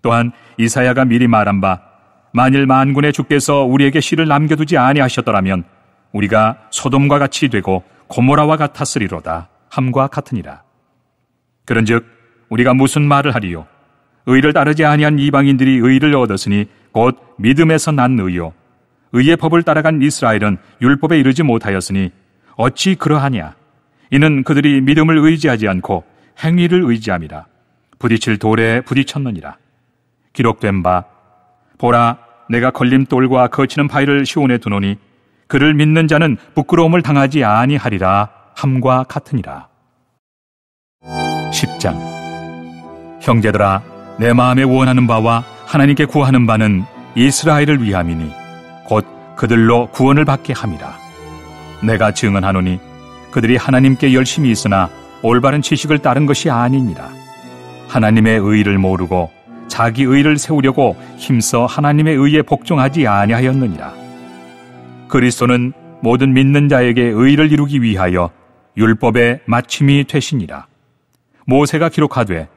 또한 이사야가 미리 말한 바 만일 만군의 주께서 우리에게 씨를 남겨두지 아니하셨더라면 우리가 소돔과 같이 되고 고모라와 같았으리로다 함과 같으니라. 그런즉 우리가 무슨 말을 하리요? 의를 따르지 아니한 이방인들이 의를 얻었으니 곧 믿음에서 난 의요 의의 법을 따라간 이스라엘은 율법에 이르지 못하였으니 어찌 그러하냐? 이는 그들이 믿음을 의지하지 않고 행위를 의지함이라. 부딪힐 돌에 부딪혔느니라. 기록된 바 보라 내가 걸림돌과 거치는 바위를 시온에 두노니 그를 믿는 자는 부끄러움을 당하지 아니하리라 함과 같으니라. 10장. 형제들아 내 마음에 원하는 바와 하나님께 구하는 바는 이스라엘을 위함이니 곧 그들로 구원을 받게 함이라. 내가 증언하노니 그들이 하나님께 열심히 있으나 올바른 지식을 따른 것이 아니니라. 하나님의 의를 모르고 자기 의를 세우려고 힘써 하나님의 의에 복종하지 아니하였느니라. 그리스도는 모든 믿는 자에게 의를 이루기 위하여 율법의 마침이 되시니라. 모세가 기록하되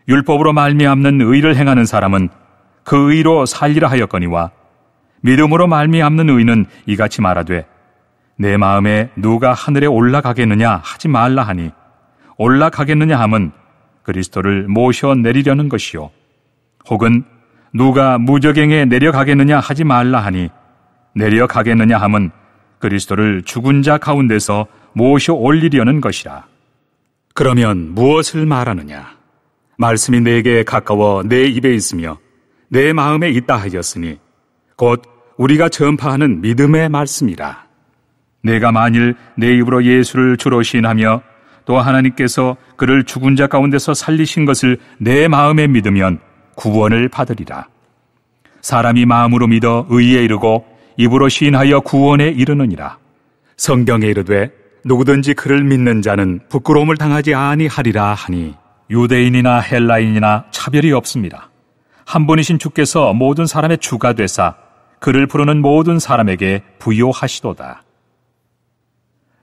율법으로 말미암는 의를 행하는 사람은 그 의로 살리라 하였거니와 믿음으로 말미암는 의는 이같이 말하되 내 마음에 누가 하늘에 올라가겠느냐 하지 말라 하니 올라가겠느냐 함은 그리스도를 모셔 내리려는 것이요, 혹은 누가 무저갱에 내려가겠느냐 하지 말라 하니 내려가겠느냐 함은 그리스도를 죽은 자 가운데서 모셔 올리려는 것이라. 그러면 무엇을 말하느냐? 말씀이 내게 가까워 내 입에 있으며 내 마음에 있다 하였으니 곧 우리가 전파하는 믿음의 말씀이라. 내가 만일 내 입으로 예수를 주로 시인하며 또 하나님께서 그를 죽은 자 가운데서 살리신 것을 내 마음에 믿으면 구원을 받으리라. 사람이 마음으로 믿어 의에 이르고 입으로 시인하여 구원에 이르느니라. 성경에 이르되 누구든지 그를 믿는 자는 부끄러움을 당하지 아니하리라 하니 유대인이나 헬라인이나 차별이 없습니다. 한 분이신 주께서 모든 사람의 주가 되사 그를 부르는 모든 사람에게 부요하시도다.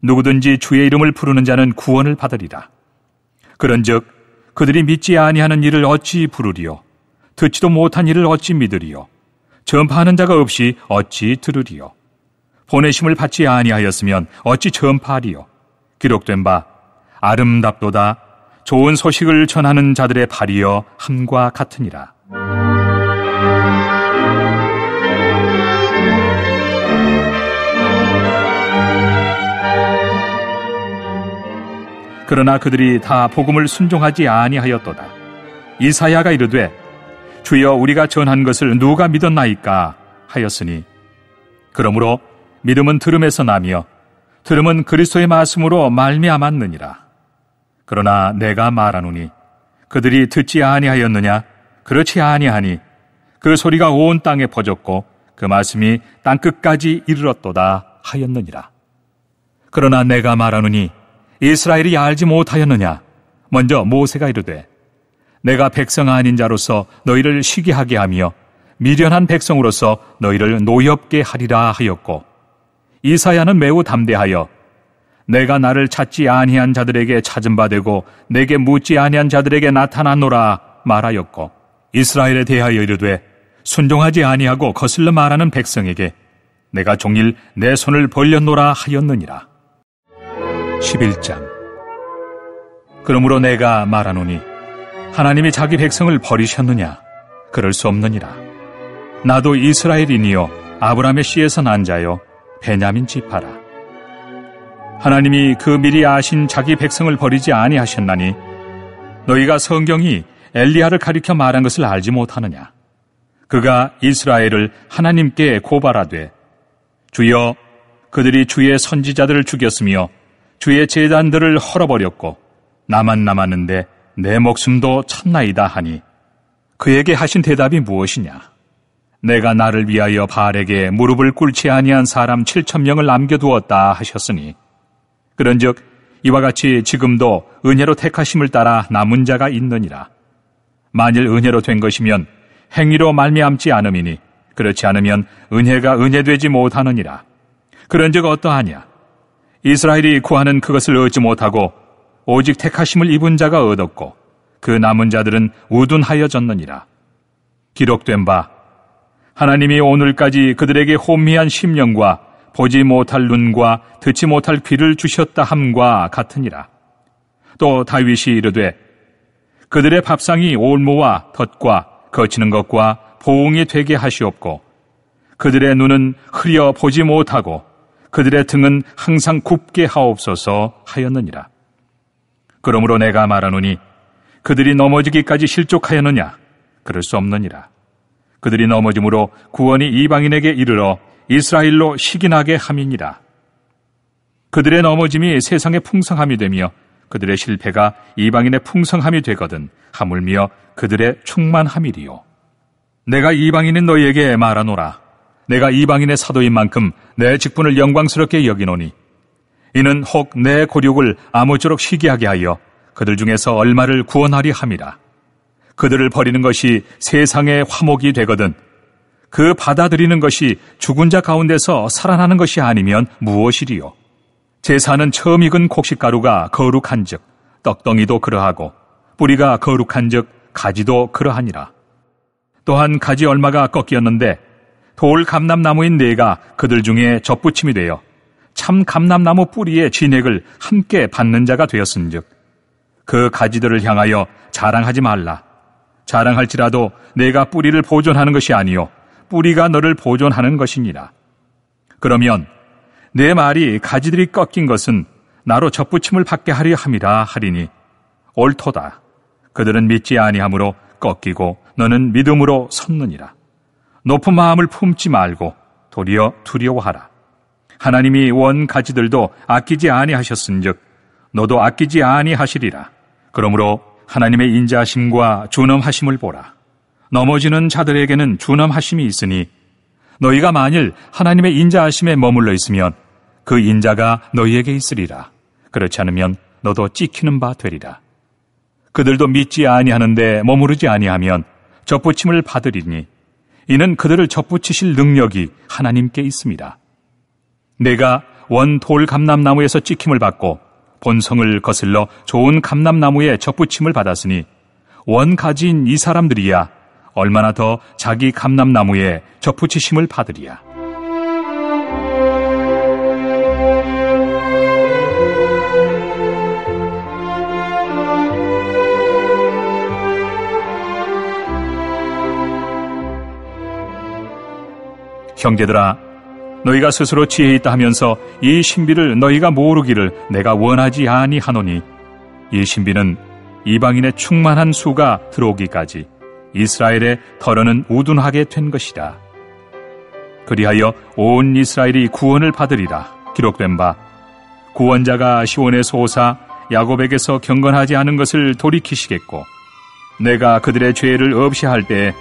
누구든지 주의 이름을 부르는 자는 구원을 받으리라. 그런즉 그들이 믿지 아니하는 일을 어찌 부르리요? 듣지도 못한 일을 어찌 믿으리요? 전파하는 자가 없이 어찌 들으리요? 보내심을 받지 아니하였으면 어찌 전파하리요? 기록된 바 아름답도다 좋은 소식을 전하는 자들의 발이여 함과 같으니라. 그러나 그들이 다 복음을 순종하지 아니하였도다. 이사야가 이르되 주여 우리가 전한 것을 누가 믿었나이까 하였으니 그러므로 믿음은 들음에서 나며 들음은 그리스도의 말씀으로 말미암았느니라. 그러나 내가 말하노니 그들이 듣지 아니하였느냐? 그렇지 아니하니 그 소리가 온 땅에 퍼졌고 그 말씀이 땅끝까지 이르렀도다 하였느니라. 그러나 내가 말하노니 이스라엘이 알지 못하였느냐? 먼저 모세가 이르되 내가 백성 아닌 자로서 너희를 시기하게 하며 미련한 백성으로서 너희를 노엽게 하리라 하였고, 이사야는 매우 담대하여 내가 나를 찾지 아니한 자들에게 찾은 바 되고 내게 묻지 아니한 자들에게 나타나노라 말하였고, 이스라엘에 대하여 이르되 순종하지 아니하고 거슬러 말하는 백성에게 내가 종일 내 손을 벌렸노라 하였느니라. 11장. 그러므로 내가 말하노니 하나님이 자기 백성을 버리셨느냐? 그럴 수 없느니라. 나도 이스라엘인이요 아브라함의 씨에서 난 자요 베냐민 지파라. 하나님이 그 미리 아신 자기 백성을 버리지 아니하셨나니 너희가 성경이 엘리야를 가리켜 말한 것을 알지 못하느냐? 그가 이스라엘을 하나님께 고발하되 주여 그들이 주의 선지자들을 죽였으며 주의 제단들을 헐어버렸고 나만 남았는데 내 목숨도 쳤나이다 하니 그에게 하신 대답이 무엇이냐? 내가 나를 위하여 바알에게 무릎을 꿇지 아니한 사람 7,000명을 남겨두었다 하셨으니 그런즉 이와 같이 지금도 은혜로 택하심을 따라 남은 자가 있느니라. 만일 은혜로 된 것이면 행위로 말미암지 않음이니 그렇지 않으면 은혜가 은혜되지 못하느니라. 그런즉 어떠하냐? 이스라엘이 구하는 그것을 얻지 못하고 오직 택하심을 입은 자가 얻었고 그 남은 자들은 우둔하여졌느니라. 기록된 바 하나님이 오늘까지 그들에게 혼미한 심령과 보지 못할 눈과 듣지 못할 귀를 주셨다 함과 같으니라. 또 다윗이 이르되 그들의 밥상이 올무와 덫과 거치는 것과 보응이 되게 하시옵고 그들의 눈은 흐려 보지 못하고 그들의 등은 항상 굽게 하옵소서 하였느니라. 그러므로 내가 말하노니 그들이 넘어지기까지 실족하였느냐? 그럴 수 없느니라. 그들이 넘어짐으로 구원이 이방인에게 이르러 이스라엘로 시기나게 함이니라. 그들의 넘어짐이 세상의 풍성함이 되며 그들의 실패가 이방인의 풍성함이 되거든 하물며 그들의 충만함이리요. 내가 이방인인 너희에게 말하노라. 내가 이방인의 사도인 만큼 내 직분을 영광스럽게 여기노니 이는 혹 내 고륙을 아무쪼록 시기하게 하여 그들 중에서 얼마를 구원하리 함이라. 그들을 버리는 것이 세상의 화목이 되거든 그 받아들이는 것이 죽은 자 가운데서 살아나는 것이 아니면 무엇이리요? 제사는 처음 익은 곡식가루가 거룩한즉 떡덩이도 그러하고 뿌리가 거룩한즉 가지도 그러하니라. 또한 가지 얼마가 꺾였는데 돌 감람나무인 네가 그들 중에 접붙임이 되어 참 감람나무 뿌리의 진액을 함께 받는 자가 되었은즉 그 가지들을 향하여 자랑하지 말라. 자랑할지라도 내가 뿌리를 보존하는 것이 아니요 뿌리가 너를 보존하는 것이니라. 그러면 내 말이 가지들이 꺾인 것은 나로 접붙임을 받게 하려 함이라 하리니 옳도다. 그들은 믿지 아니함으로 꺾이고 너는 믿음으로 섰느니라. 높은 마음을 품지 말고 도리어 두려워하라. 하나님이 원 가지들도 아끼지 아니하셨은즉 너도 아끼지 아니하시리라. 그러므로 하나님의 인자하심과 준엄하심을 보라. 넘어지는 자들에게는 준엄하심이 있으니 너희가 만일 하나님의 인자하심에 머물러 있으면 그 인자가 너희에게 있으리라. 그렇지 않으면 너도 찍히는 바 되리라. 그들도 믿지 아니하는데 머무르지 아니하면 접붙임을 받으리니 이는 그들을 접붙이실 능력이 하나님께 있습니다. 내가 원 돌 감람나무에서 찍힘을 받고 본성을 거슬러 좋은 감람나무에 접붙임을 받았으니 원 가지인 이 사람들이야 얼마나 더 자기 감람나무에 접붙이심을 받으리야. 형제들아, 너희가 스스로 지혜 있다 하면서 이 신비를 너희가 모르기를 내가 원하지 아니하노니 이 신비는 이방인의 충만한 수가 들어오기까지 이스라엘의 덜어는 우둔하게 된 것이라. 그리하여 온 이스라엘이 구원을 받으리라 기록된 바 구원자가 시온에서 오사 야곱에게서 경건하지 않은 것을 돌이키시겠고 내가 그들의 죄를 없이 할 때에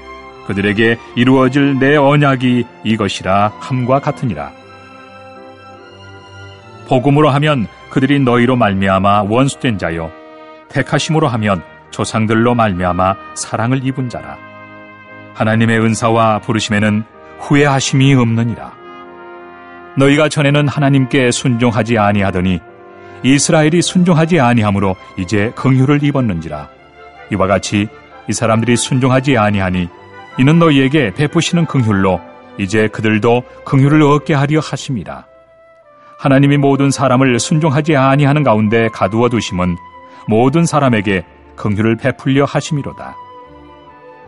그들에게 이루어질 내 언약이 이것이라 함과 같으니라. 복음으로 하면 그들이 너희로 말미암아 원수된 자요 택하심으로 하면 조상들로 말미암아 사랑을 입은 자라. 하나님의 은사와 부르심에는 후회하심이 없느니라. 너희가 전에는 하나님께 순종하지 아니하더니 이스라엘이 순종하지 아니하므로 이제 긍휼을 입었는지라. 이와 같이 이 사람들이 순종하지 아니하니 이는 너희에게 베푸시는 긍휼로 이제 그들도 긍휼을 얻게 하려 하심이라. 하나님이 모든 사람을 순종하지 아니하는 가운데 가두어 두심은 모든 사람에게 긍휼을 베풀려 하심이로다.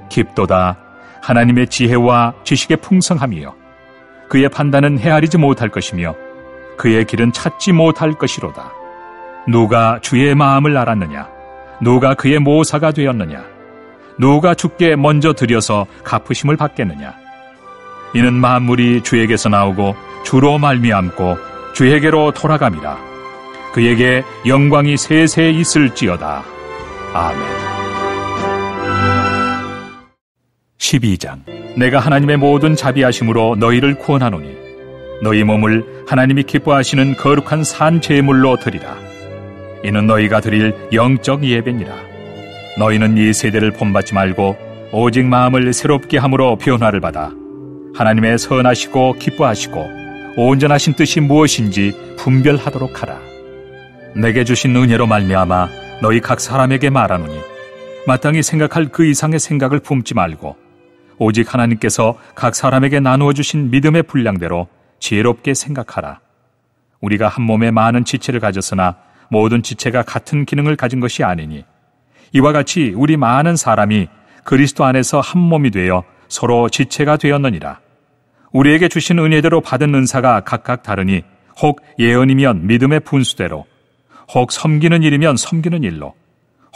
깊도다. 하나님의 지혜와 지식의 풍성함이요 그의 판단은 헤아리지 못할 것이며 그의 길은 찾지 못할 것이로다. 누가 주의 마음을 알았느냐? 누가 그의 모사가 되었느냐? 누가 주께 먼저 드려서 갚으심을 받겠느냐? 이는 만물이 주에게서 나오고 주로 말미암고 주에게로 돌아감이라. 그에게 영광이 세세 있을지어다. 아멘. 12장. 내가 하나님의 모든 자비하심으로 너희를 구원하노니 너희 몸을 하나님이 기뻐하시는 거룩한 산 제물로 드리라. 이는 너희가 드릴 영적 예배니라. 너희는 이 세대를 본받지 말고 오직 마음을 새롭게 함으로 변화를 받아 하나님의 선하시고 기뻐하시고 온전하신 뜻이 무엇인지 분별하도록 하라. 내게 주신 은혜로 말미암아 너희 각 사람에게 말하노니 마땅히 생각할 그 이상의 생각을 품지 말고 오직 하나님께서 각 사람에게 나누어 주신 믿음의 분량대로 지혜롭게 생각하라. 우리가 한 몸에 많은 지체를 가졌으나 모든 지체가 같은 기능을 가진 것이 아니니 이와 같이 우리 많은 사람이 그리스도 안에서 한 몸이 되어 서로 지체가 되었느니라. 우리에게 주신 은혜대로 받은 은사가 각각 다르니 혹 예언이면 믿음의 분수대로, 혹 섬기는 일이면 섬기는 일로,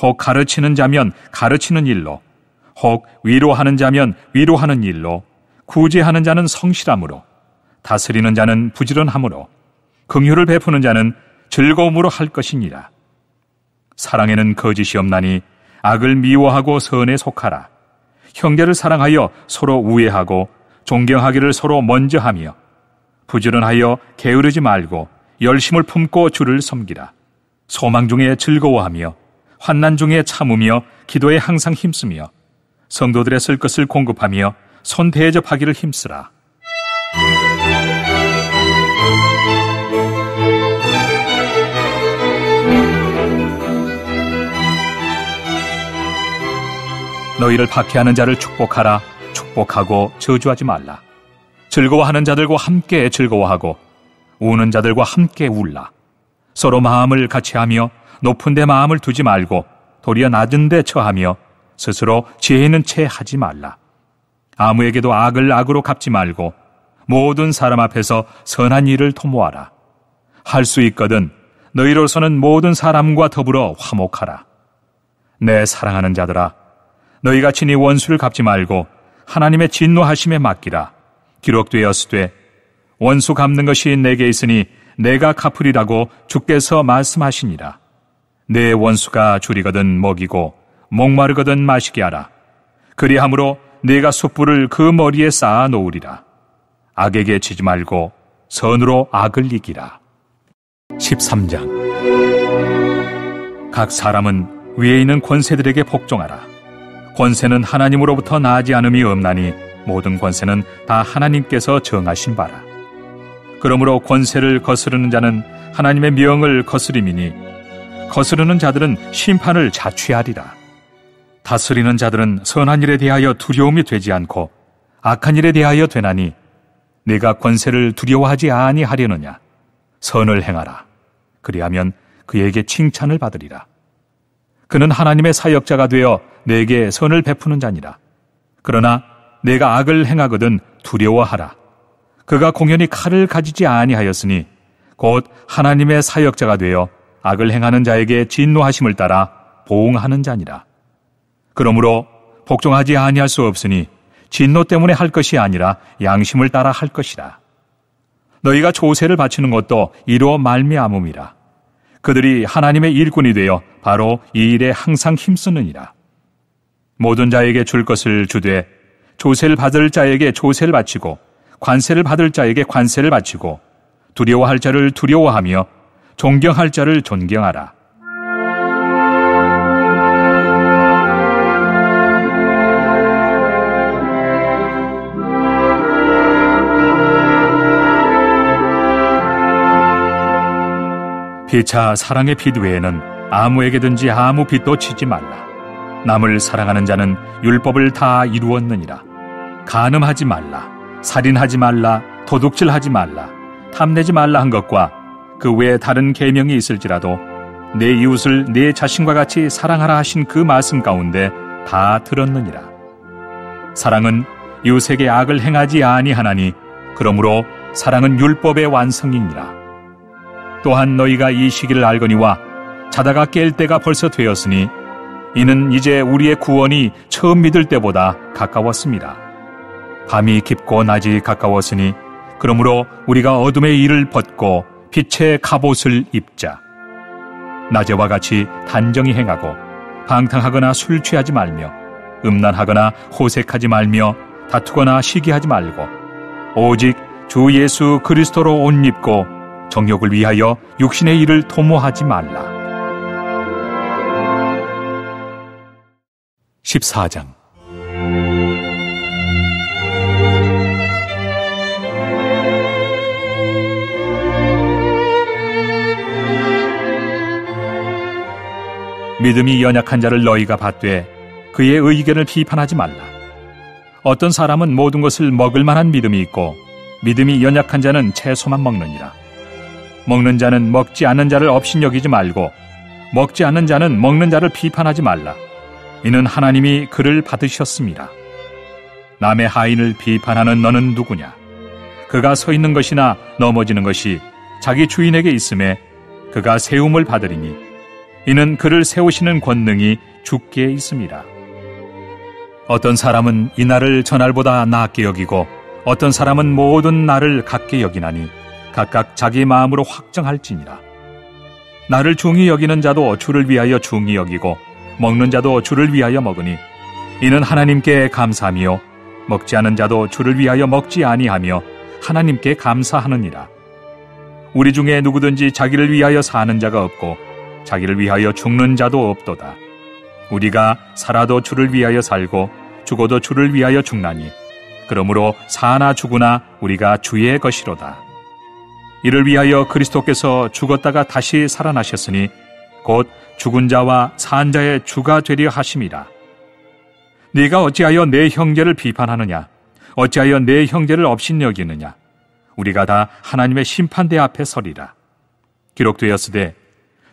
혹 가르치는 자면 가르치는 일로, 혹 위로하는 자면 위로하는 일로, 구제하는 자는 성실함으로, 다스리는 자는 부지런함으로, 긍휼을 베푸는 자는 즐거움으로 할 것이니라. 사랑에는 거짓이 없나니 악을 미워하고 선에 속하라. 형제를 사랑하여 서로 우애하고 존경하기를 서로 먼저 하며 부지런하여 게으르지 말고 열심을 품고 주를 섬기라. 소망 중에 즐거워하며 환난 중에 참으며 기도에 항상 힘쓰며 성도들의 쓸 것을 공급하며 손 대접하기를 힘쓰라. 너희를 박해하는 자를 축복하라. 축복하고 저주하지 말라. 즐거워하는 자들과 함께 즐거워하고 우는 자들과 함께 울라. 서로 마음을 같이 하며 높은 데 마음을 두지 말고 도리어 낮은 데 처하며 스스로 지혜 있는 채 하지 말라. 아무에게도 악을 악으로 갚지 말고 모든 사람 앞에서 선한 일을 도모하라. 할 수 있거든 너희로서는 모든 사람과 더불어 화목하라. 내 사랑하는 자들아, 너희가 친히 원수를 갚지 말고 하나님의 진노하심에 맡기라. 기록되었으되 원수 갚는 것이 내게 있으니 내가 갚으리라고 주께서 말씀하시니라. 내 원수가 줄이거든 먹이고 목마르거든 마시게 하라. 그리함으로 네가 숯불을 그 머리에 쌓아 놓으리라. 악에게 지지 말고 선으로 악을 이기라. 13장. 각 사람은 위에 있는 권세들에게 복종하라. 권세는 하나님으로부터 나지 않음이 없나니 모든 권세는 다 하나님께서 정하신 바라. 그러므로 권세를 거스르는 자는 하나님의 명을 거스림이니 거스르는 자들은 심판을 자취하리라. 다스리는 자들은 선한 일에 대하여 두려움이 되지 않고 악한 일에 대하여 되나니 네가 권세를 두려워하지 아니하려느냐. 선을 행하라. 그리하면 그에게 칭찬을 받으리라. 그는 하나님의 사역자가 되어 내게 선을 베푸는 자니라. 그러나 내가 악을 행하거든 두려워하라. 그가 공연히 칼을 가지지 아니하였으니 곧 하나님의 사역자가 되어 악을 행하는 자에게 진노하심을 따라 보응하는 자니라. 그러므로 복종하지 아니할 수 없으니 진노 때문에 할 것이 아니라 양심을 따라 할 것이라. 너희가 조세를 바치는 것도 이로 말미암음이라. 그들이 하나님의 일꾼이 되어 바로 이 일에 항상 힘쓰느니라. 모든 자에게 줄 것을 주되 조세를 받을 자에게 조세를 바치고 관세를 받을 자에게 관세를 바치고 두려워할 자를 두려워하며 존경할 자를 존경하라. 피차 사랑의 빚 외에는 아무에게든지 아무 빚도 지지 말라. 남을 사랑하는 자는 율법을 다 이루었느니라. 간음하지 말라, 살인하지 말라, 도둑질하지 말라, 탐내지 말라 한 것과 그 외에 다른 계명이 있을지라도 내 이웃을 내 자신과 같이 사랑하라 하신 그 말씀 가운데 다 들었느니라. 사랑은 이웃에게 악을 행하지 아니하나니 그러므로 사랑은 율법의 완성이니라. 또한 너희가 이 시기를 알거니와 자다가 깰 때가 벌써 되었으니 이는 이제 우리의 구원이 처음 믿을 때보다 가까웠습니다. 밤이 깊고 낮이 가까웠으니 그러므로 우리가 어둠의 일을 벗고 빛의 갑옷을 입자. 낮에와 같이 단정히 행하고 방탕하거나 술 취하지 말며 음란하거나 호색하지 말며 다투거나 시기하지 말고 오직 주 예수 그리스도로 옷 입고 정욕을 위하여 육신의 일을 도모하지 말라. 14장. 믿음이 연약한 자를 너희가 받되 그의 의견을 비판하지 말라. 어떤 사람은 모든 것을 먹을 만한 믿음이 있고 믿음이 연약한 자는 채소만 먹느니라. 먹는 자는 먹지 않는 자를 업신여기지 말고 먹지 않는 자는 먹는 자를 비판하지 말라. 이는 하나님이 그를 받으셨습니다. 남의 하인을 비판하는 너는 누구냐? 그가 서 있는 것이나 넘어지는 것이 자기 주인에게 있음에 그가 세움을 받으리니 이는 그를 세우시는 권능이 주께 있습니다. 어떤 사람은 이 날을 저날보다 낫게 여기고 어떤 사람은 모든 날을 같게 여기나니 각각 자기 마음으로 확정할지니라. 나를 중히 여기는 자도 주를 위하여 중히 여기고 먹는 자도 주를 위하여 먹으니 이는 하나님께 감사하며 먹지 않은 자도 주를 위하여 먹지 아니하며 하나님께 감사하느니라. 우리 중에 누구든지 자기를 위하여 사는 자가 없고 자기를 위하여 죽는 자도 없도다. 우리가 살아도 주를 위하여 살고 죽어도 주를 위하여 죽나니 그러므로 사나 죽으나 우리가 주의 것이로다. 이를 위하여 그리스도께서 죽었다가 다시 살아나셨으니 곧 죽은 자와 산 자의 주가 되려 하심이라. 네가 어찌하여 내 형제를 비판하느냐? 어찌하여 내 형제를 업신여기느냐? 우리가 다 하나님의 심판대 앞에 서리라. 기록되었으되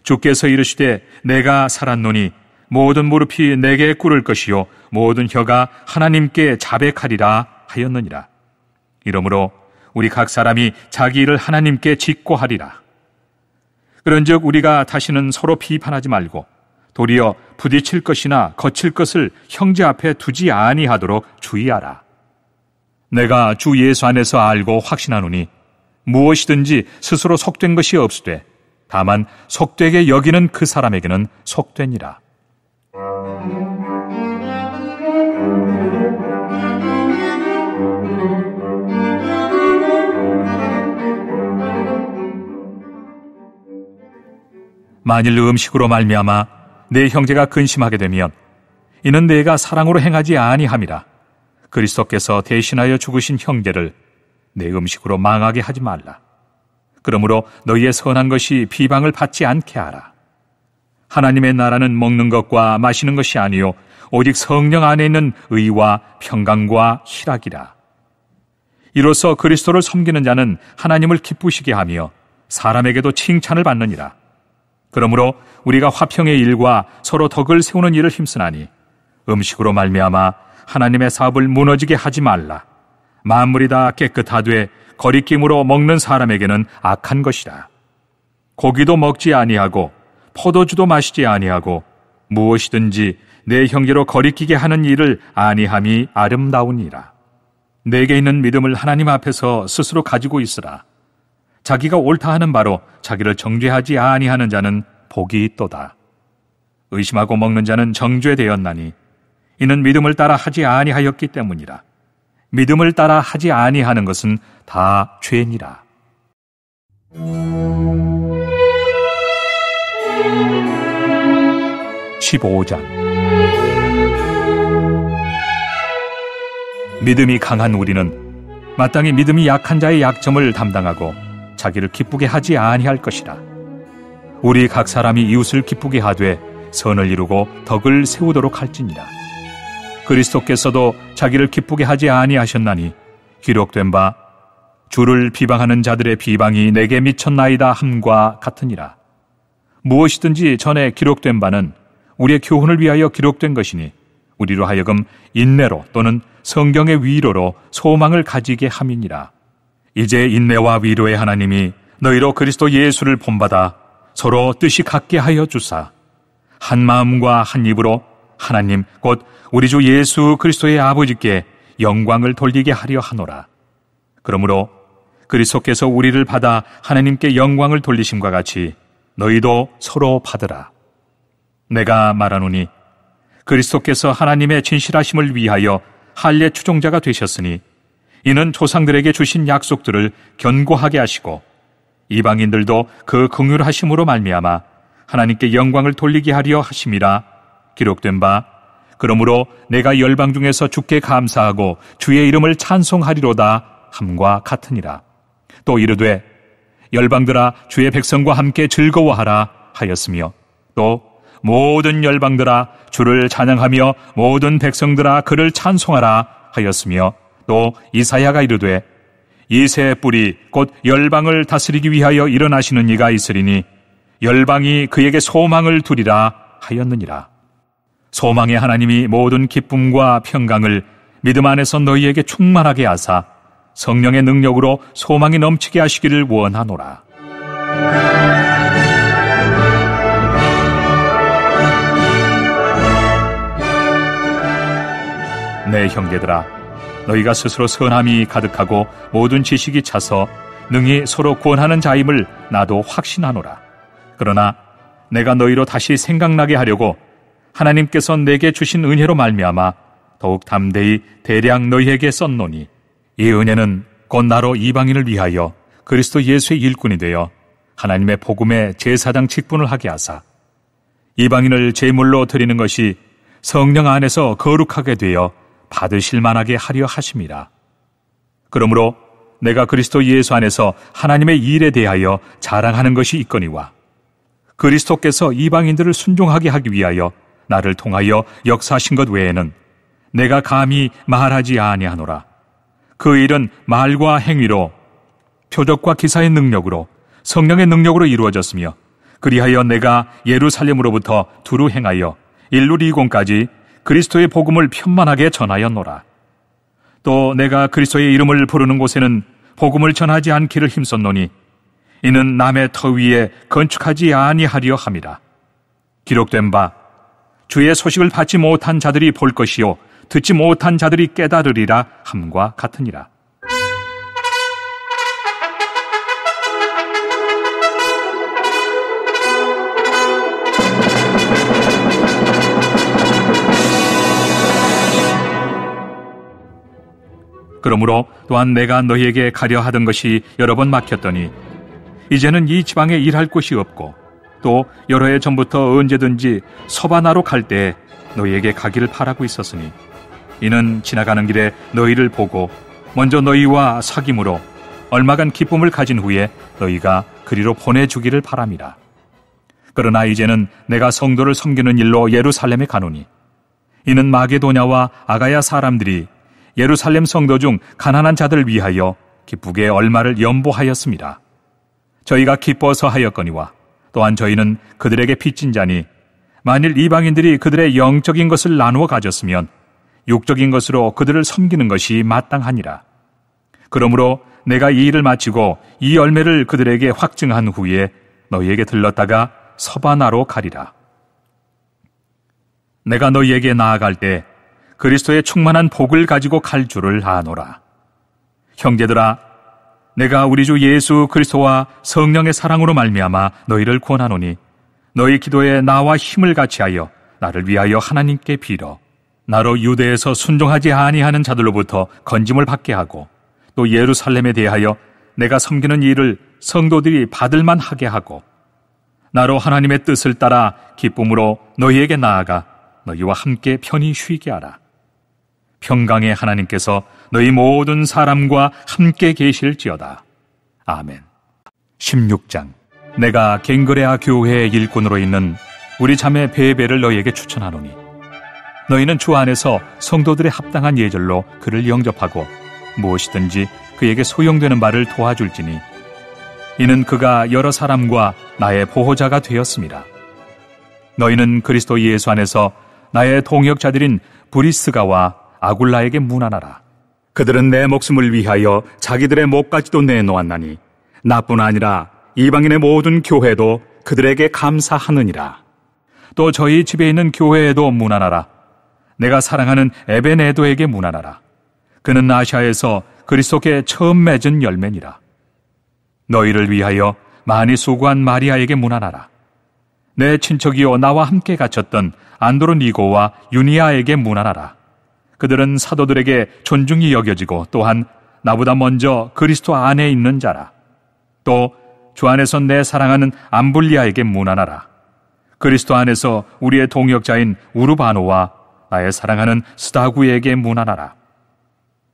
주께서 이르시되 내가 살았노니 모든 무릎이 내게 꿇을 것이요 모든 혀가 하나님께 자백하리라 하였느니라. 이러므로 우리 각 사람이 자기 일을 하나님께 직고하리라. 그런즉 우리가 다시는 서로 비판하지 말고 도리어 부딪힐 것이나 거칠 것을 형제 앞에 두지 아니하도록 주의하라. 내가 주 예수 안에서 알고 확신하노니 무엇이든지 스스로 속된 것이 없으되 다만 속되게 여기는 그 사람에게는 속되니라. 만일 음식으로 말미암아 내 형제가 근심하게 되면 이는 내가 사랑으로 행하지 아니함이라. 그리스도께서 대신하여 죽으신 형제를 내 음식으로 망하게 하지 말라. 그러므로 너희의 선한 것이 비방을 받지 않게 하라. 하나님의 나라는 먹는 것과 마시는 것이 아니요 오직 성령 안에 있는 의와 평강과 희락이라. 이로써 그리스도를 섬기는 자는 하나님을 기쁘시게 하며 사람에게도 칭찬을 받느니라. 그러므로 우리가 화평의 일과 서로 덕을 세우는 일을 힘쓰나니 음식으로 말미암아 하나님의 사업을 무너지게 하지 말라. 만물이 다 깨끗하되 거리낌으로 먹는 사람에게는 악한 것이라. 고기도 먹지 아니하고 포도주도 마시지 아니하고 무엇이든지 내 형제로 거리끼게 하는 일을 아니함이 아름다우니라. 내게 있는 믿음을 하나님 앞에서 스스로 가지고 있으라. 자기가 옳다 하는 바로 자기를 정죄하지 아니하는 자는 복이 있도다. 의심하고 먹는 자는 정죄되었나니 이는 믿음을 따라 하지 아니하였기 때문이라. 믿음을 따라 하지 아니하는 것은 다 죄니라. (15장) 믿음이 강한 우리는 마땅히 믿음이 약한 자의 약점을 담당하고 자기를 기쁘게 하지 아니할 것이라. 우리 각 사람이 이웃을 기쁘게 하되 선을 이루고 덕을 세우도록 할지니라. 그리스도께서도 자기를 기쁘게 하지 아니하셨나니 기록된 바 주를 비방하는 자들의 비방이 내게 미쳤나이다 함과 같으니라. 무엇이든지 전에 기록된 바는 우리의 교훈을 위하여 기록된 것이니 우리로 하여금 인내로 또는 성경의 위로로 소망을 가지게 함이니라. 이제 인내와 위로의 하나님이 너희로 그리스도 예수를 본받아 서로 뜻이 같게 하여 주사 한 마음과 한 입으로 하나님 곧 우리 주 예수 그리스도의 아버지께 영광을 돌리게 하려 하노라. 그러므로 그리스도께서 우리를 받아 하나님께 영광을 돌리심과 같이 너희도 서로 받으라. 내가 말하노니 그리스도께서 하나님의 진실하심을 위하여 할례 추종자가 되셨으니 이는 조상들에게 주신 약속들을 견고하게 하시고 이방인들도 그 긍휼하심으로 말미암아 하나님께 영광을 돌리게 하려 하심이라. 기록된 바 그러므로 내가 열방 중에서 주께 감사하고 주의 이름을 찬송하리로다 함과 같으니라. 또 이르되 열방들아 주의 백성과 함께 즐거워하라 하였으며 또 모든 열방들아 주를 찬양하며 모든 백성들아 그를 찬송하라 하였으며 또 이사야가 이르되 이새의 뿔이 곧 열방을 다스리기 위하여 일어나시는 이가 있으리니 열방이 그에게 소망을 두리라 하였느니라. 소망의 하나님이 모든 기쁨과 평강을 믿음 안에서 너희에게 충만하게 하사 성령의 능력으로 소망이 넘치게 하시기를 원하노라. 내 형제들아, 너희가 스스로 선함이 가득하고 모든 지식이 차서 능히 서로 구원하는 자임을 나도 확신하노라. 그러나 내가 너희로 다시 생각나게 하려고 하나님께서 내게 주신 은혜로 말미암아 더욱 담대히 대량 너희에게 썼노니 이 은혜는 곧 나로 이방인을 위하여 그리스도 예수의 일꾼이 되어 하나님의 복음의 제사장 직분을 하게 하사 이방인을 제물로 드리는 것이 성령 안에서 거룩하게 되어 받으실 만하게 하려 하심이라. 그러므로 내가 그리스도 예수 안에서 하나님의 일에 대하여 자랑하는 것이 있거니와 그리스도께서 이방인들을 순종하게 하기 위하여 나를 통하여 역사하신 것 외에는 내가 감히 말하지 아니하노라. 그 일은 말과 행위로 표적과 기사의 능력으로 성령의 능력으로 이루어졌으며 그리하여 내가 예루살렘으로부터 두루 행하여 일루리곤까지 그리스도의 복음을 편만하게 전하였노라. 또 내가 그리스도의 이름을 부르는 곳에는 복음을 전하지 않기를 힘썼노니 이는 남의 터 위에 건축하지 아니하려 함이라. 기록된 바 주의 소식을 받지 못한 자들이 볼 것이요 듣지 못한 자들이 깨달으리라 함과 같으니라. 그러므로 또한 내가 너희에게 가려 하던 것이 여러 번 막혔더니 이제는 이 지방에 일할 곳이 없고 또 여러 해 전부터 언제든지 서바나로 갈 때에 너희에게 가기를 바라고 있었으니 이는 지나가는 길에 너희를 보고 먼저 너희와 사귐으로 얼마간 기쁨을 가진 후에 너희가 그리로 보내주기를 바람이라. 그러나 이제는 내가 성도를 섬기는 일로 예루살렘에 가노니 이는 마게도냐와 아가야 사람들이 예루살렘 성도 중 가난한 자들을 위하여 기쁘게 얼마를 연보하였습니다. 저희가 기뻐서 하였거니와 또한 저희는 그들에게 빚진 자니 만일 이방인들이 그들의 영적인 것을 나누어 가졌으면 육적인 것으로 그들을 섬기는 것이 마땅하니라. 그러므로 내가 이 일을 마치고 이 열매를 그들에게 확증한 후에 너희에게 들렀다가 서바나로 가리라. 내가 너희에게 나아갈 때 그리스도의 충만한 복을 가지고 갈 줄을 아노라. 형제들아, 내가 우리 주 예수 그리스도와 성령의 사랑으로 말미암아 너희를 권하노니 너희 기도에 나와 힘을 같이하여 나를 위하여 하나님께 빌어 나로 유대에서 순종하지 아니하는 자들로부터 건짐을 받게 하고 또 예루살렘에 대하여 내가 섬기는 일을 성도들이 받을만 하게 하고 나로 하나님의 뜻을 따라 기쁨으로 너희에게 나아가 너희와 함께 편히 쉬게 하라. 평강의 하나님께서 너희 모든 사람과 함께 계실지어다. 아멘. 16장. 내가 갱그레아 교회의 일꾼으로 있는 우리 자매 베베를 너희에게 추천하노니 너희는 주 안에서 성도들의 합당한 예절로 그를 영접하고 무엇이든지 그에게 소용되는 바를 도와줄지니 이는 그가 여러 사람과 나의 보호자가 되었습니다. 너희는 그리스도 예수 안에서 나의 동역자들인 브리스가와 아굴라에게 문안하라. 그들은 내 목숨을 위하여 자기들의 목까지도 내놓았나니 나뿐 아니라 이방인의 모든 교회도 그들에게 감사하느니라. 또 저희 집에 있는 교회에도 문안하라. 내가 사랑하는 에베네도에게 문안하라. 그는 아시아에서 그리스도께 처음 맺은 열매니라. 너희를 위하여 많이 수고한 마리아에게 문안하라. 내 친척이요 나와 함께 갇혔던 안드로니고와 유니아에게 문안하라. 그들은 사도들에게 존중이 여겨지고 또한 나보다 먼저 그리스도 안에 있는 자라. 또 주 안에서 내 사랑하는 암블리아에게 문안하라. 그리스도 안에서 우리의 동역자인 우르바노와 나의 사랑하는 스다구에게 문안하라.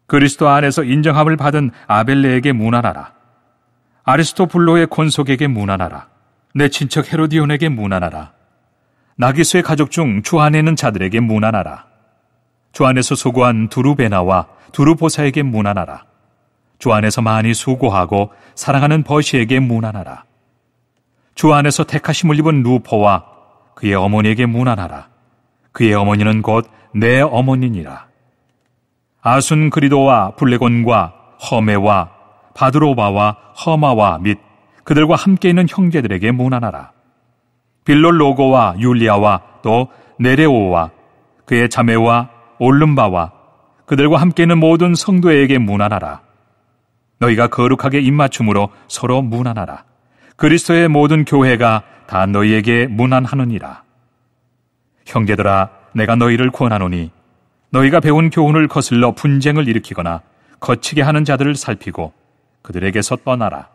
그리스도 안에서 인정함을 받은 아벨레에게 문안하라. 아리스토블로의 곤속에게 문안하라. 내 친척 헤로디온에게 문안하라. 나기수의 가족 중 주 안에 있는 자들에게 문안하라. 주 안에서 수고한 두루베나와 두루보사에게 문안하라. 주 안에서 많이 수고하고 사랑하는 버시에게 문안하라. 주 안에서 택하심을 입은 루포와 그의 어머니에게 문안하라. 그의 어머니는 곧 내 어머니니라. 아순그리도와 블레곤과 허메와 바드로바와 허마와 및 그들과 함께 있는 형제들에게 문안하라. 빌롤로고와 율리아와 또 네레오와 그의 자매와 올름바와 그들과 함께 있는 모든 성도에게 문안하라. 너희가 거룩하게 입맞춤으로 서로 문안하라. 그리스도의 모든 교회가 다 너희에게 문안하느니라. 형제들아, 내가 너희를 권하노니 너희가 배운 교훈을 거슬러 분쟁을 일으키거나 거치게 하는 자들을 살피고 그들에게서 떠나라.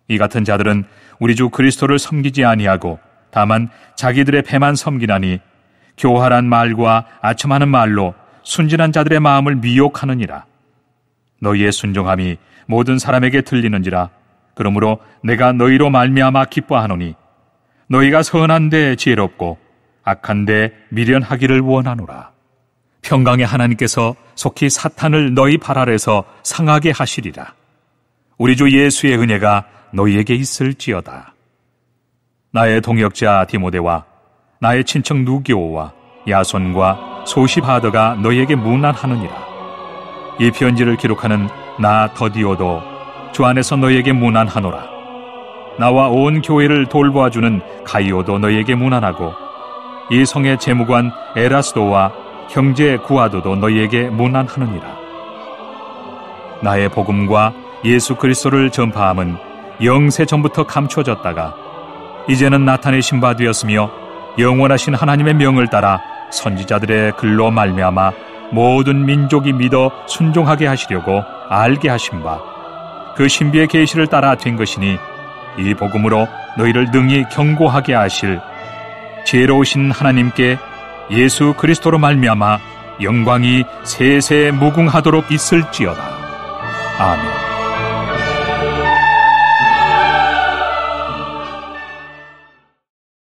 이 같은 자들은 우리 주 그리스도를 섬기지 아니하고 다만 자기들의 배만 섬기나니 교활한 말과 아첨하는 말로 순진한 자들의 마음을 미혹하느니라. 너희의 순종함이 모든 사람에게 들리는지라. 그러므로 내가 너희로 말미암아 기뻐하노니 너희가 선한데 지혜롭고 악한데 미련하기를 원하노라. 평강의 하나님께서 속히 사탄을 너희 발 아래서 상하게 하시리라. 우리 주 예수의 은혜가 너희에게 있을지어다. 나의 동역자 디모데와 나의 친척 누기오와 야손과 소시바더가 너희에게 문안하느니라. 이 편지를 기록하는 나 더디오도 주 안에서 너희에게 문안하노라. 나와 온 교회를 돌보아주는 가이오도 너희에게 문안하고 이 성의 재무관 에라스도와 형제 구아도도 너희에게 문안하느니라. 나의 복음과 예수 그리스도를 전파함은 영세 전부터 감추어졌다가 이제는 나타내신 바 되었으며 영원하신 하나님의 명을 따라 선지자들의 글로 말미암아 모든 민족이 믿어 순종하게 하시려고 알게 하신 바 그 신비의 계시를 따라 된 것이니 이 복음으로 너희를 능히 경고하게 하실 지혜로우신 하나님께 예수 그리스도로 말미암아 영광이 세세 무궁하도록 있을지어다. 아멘.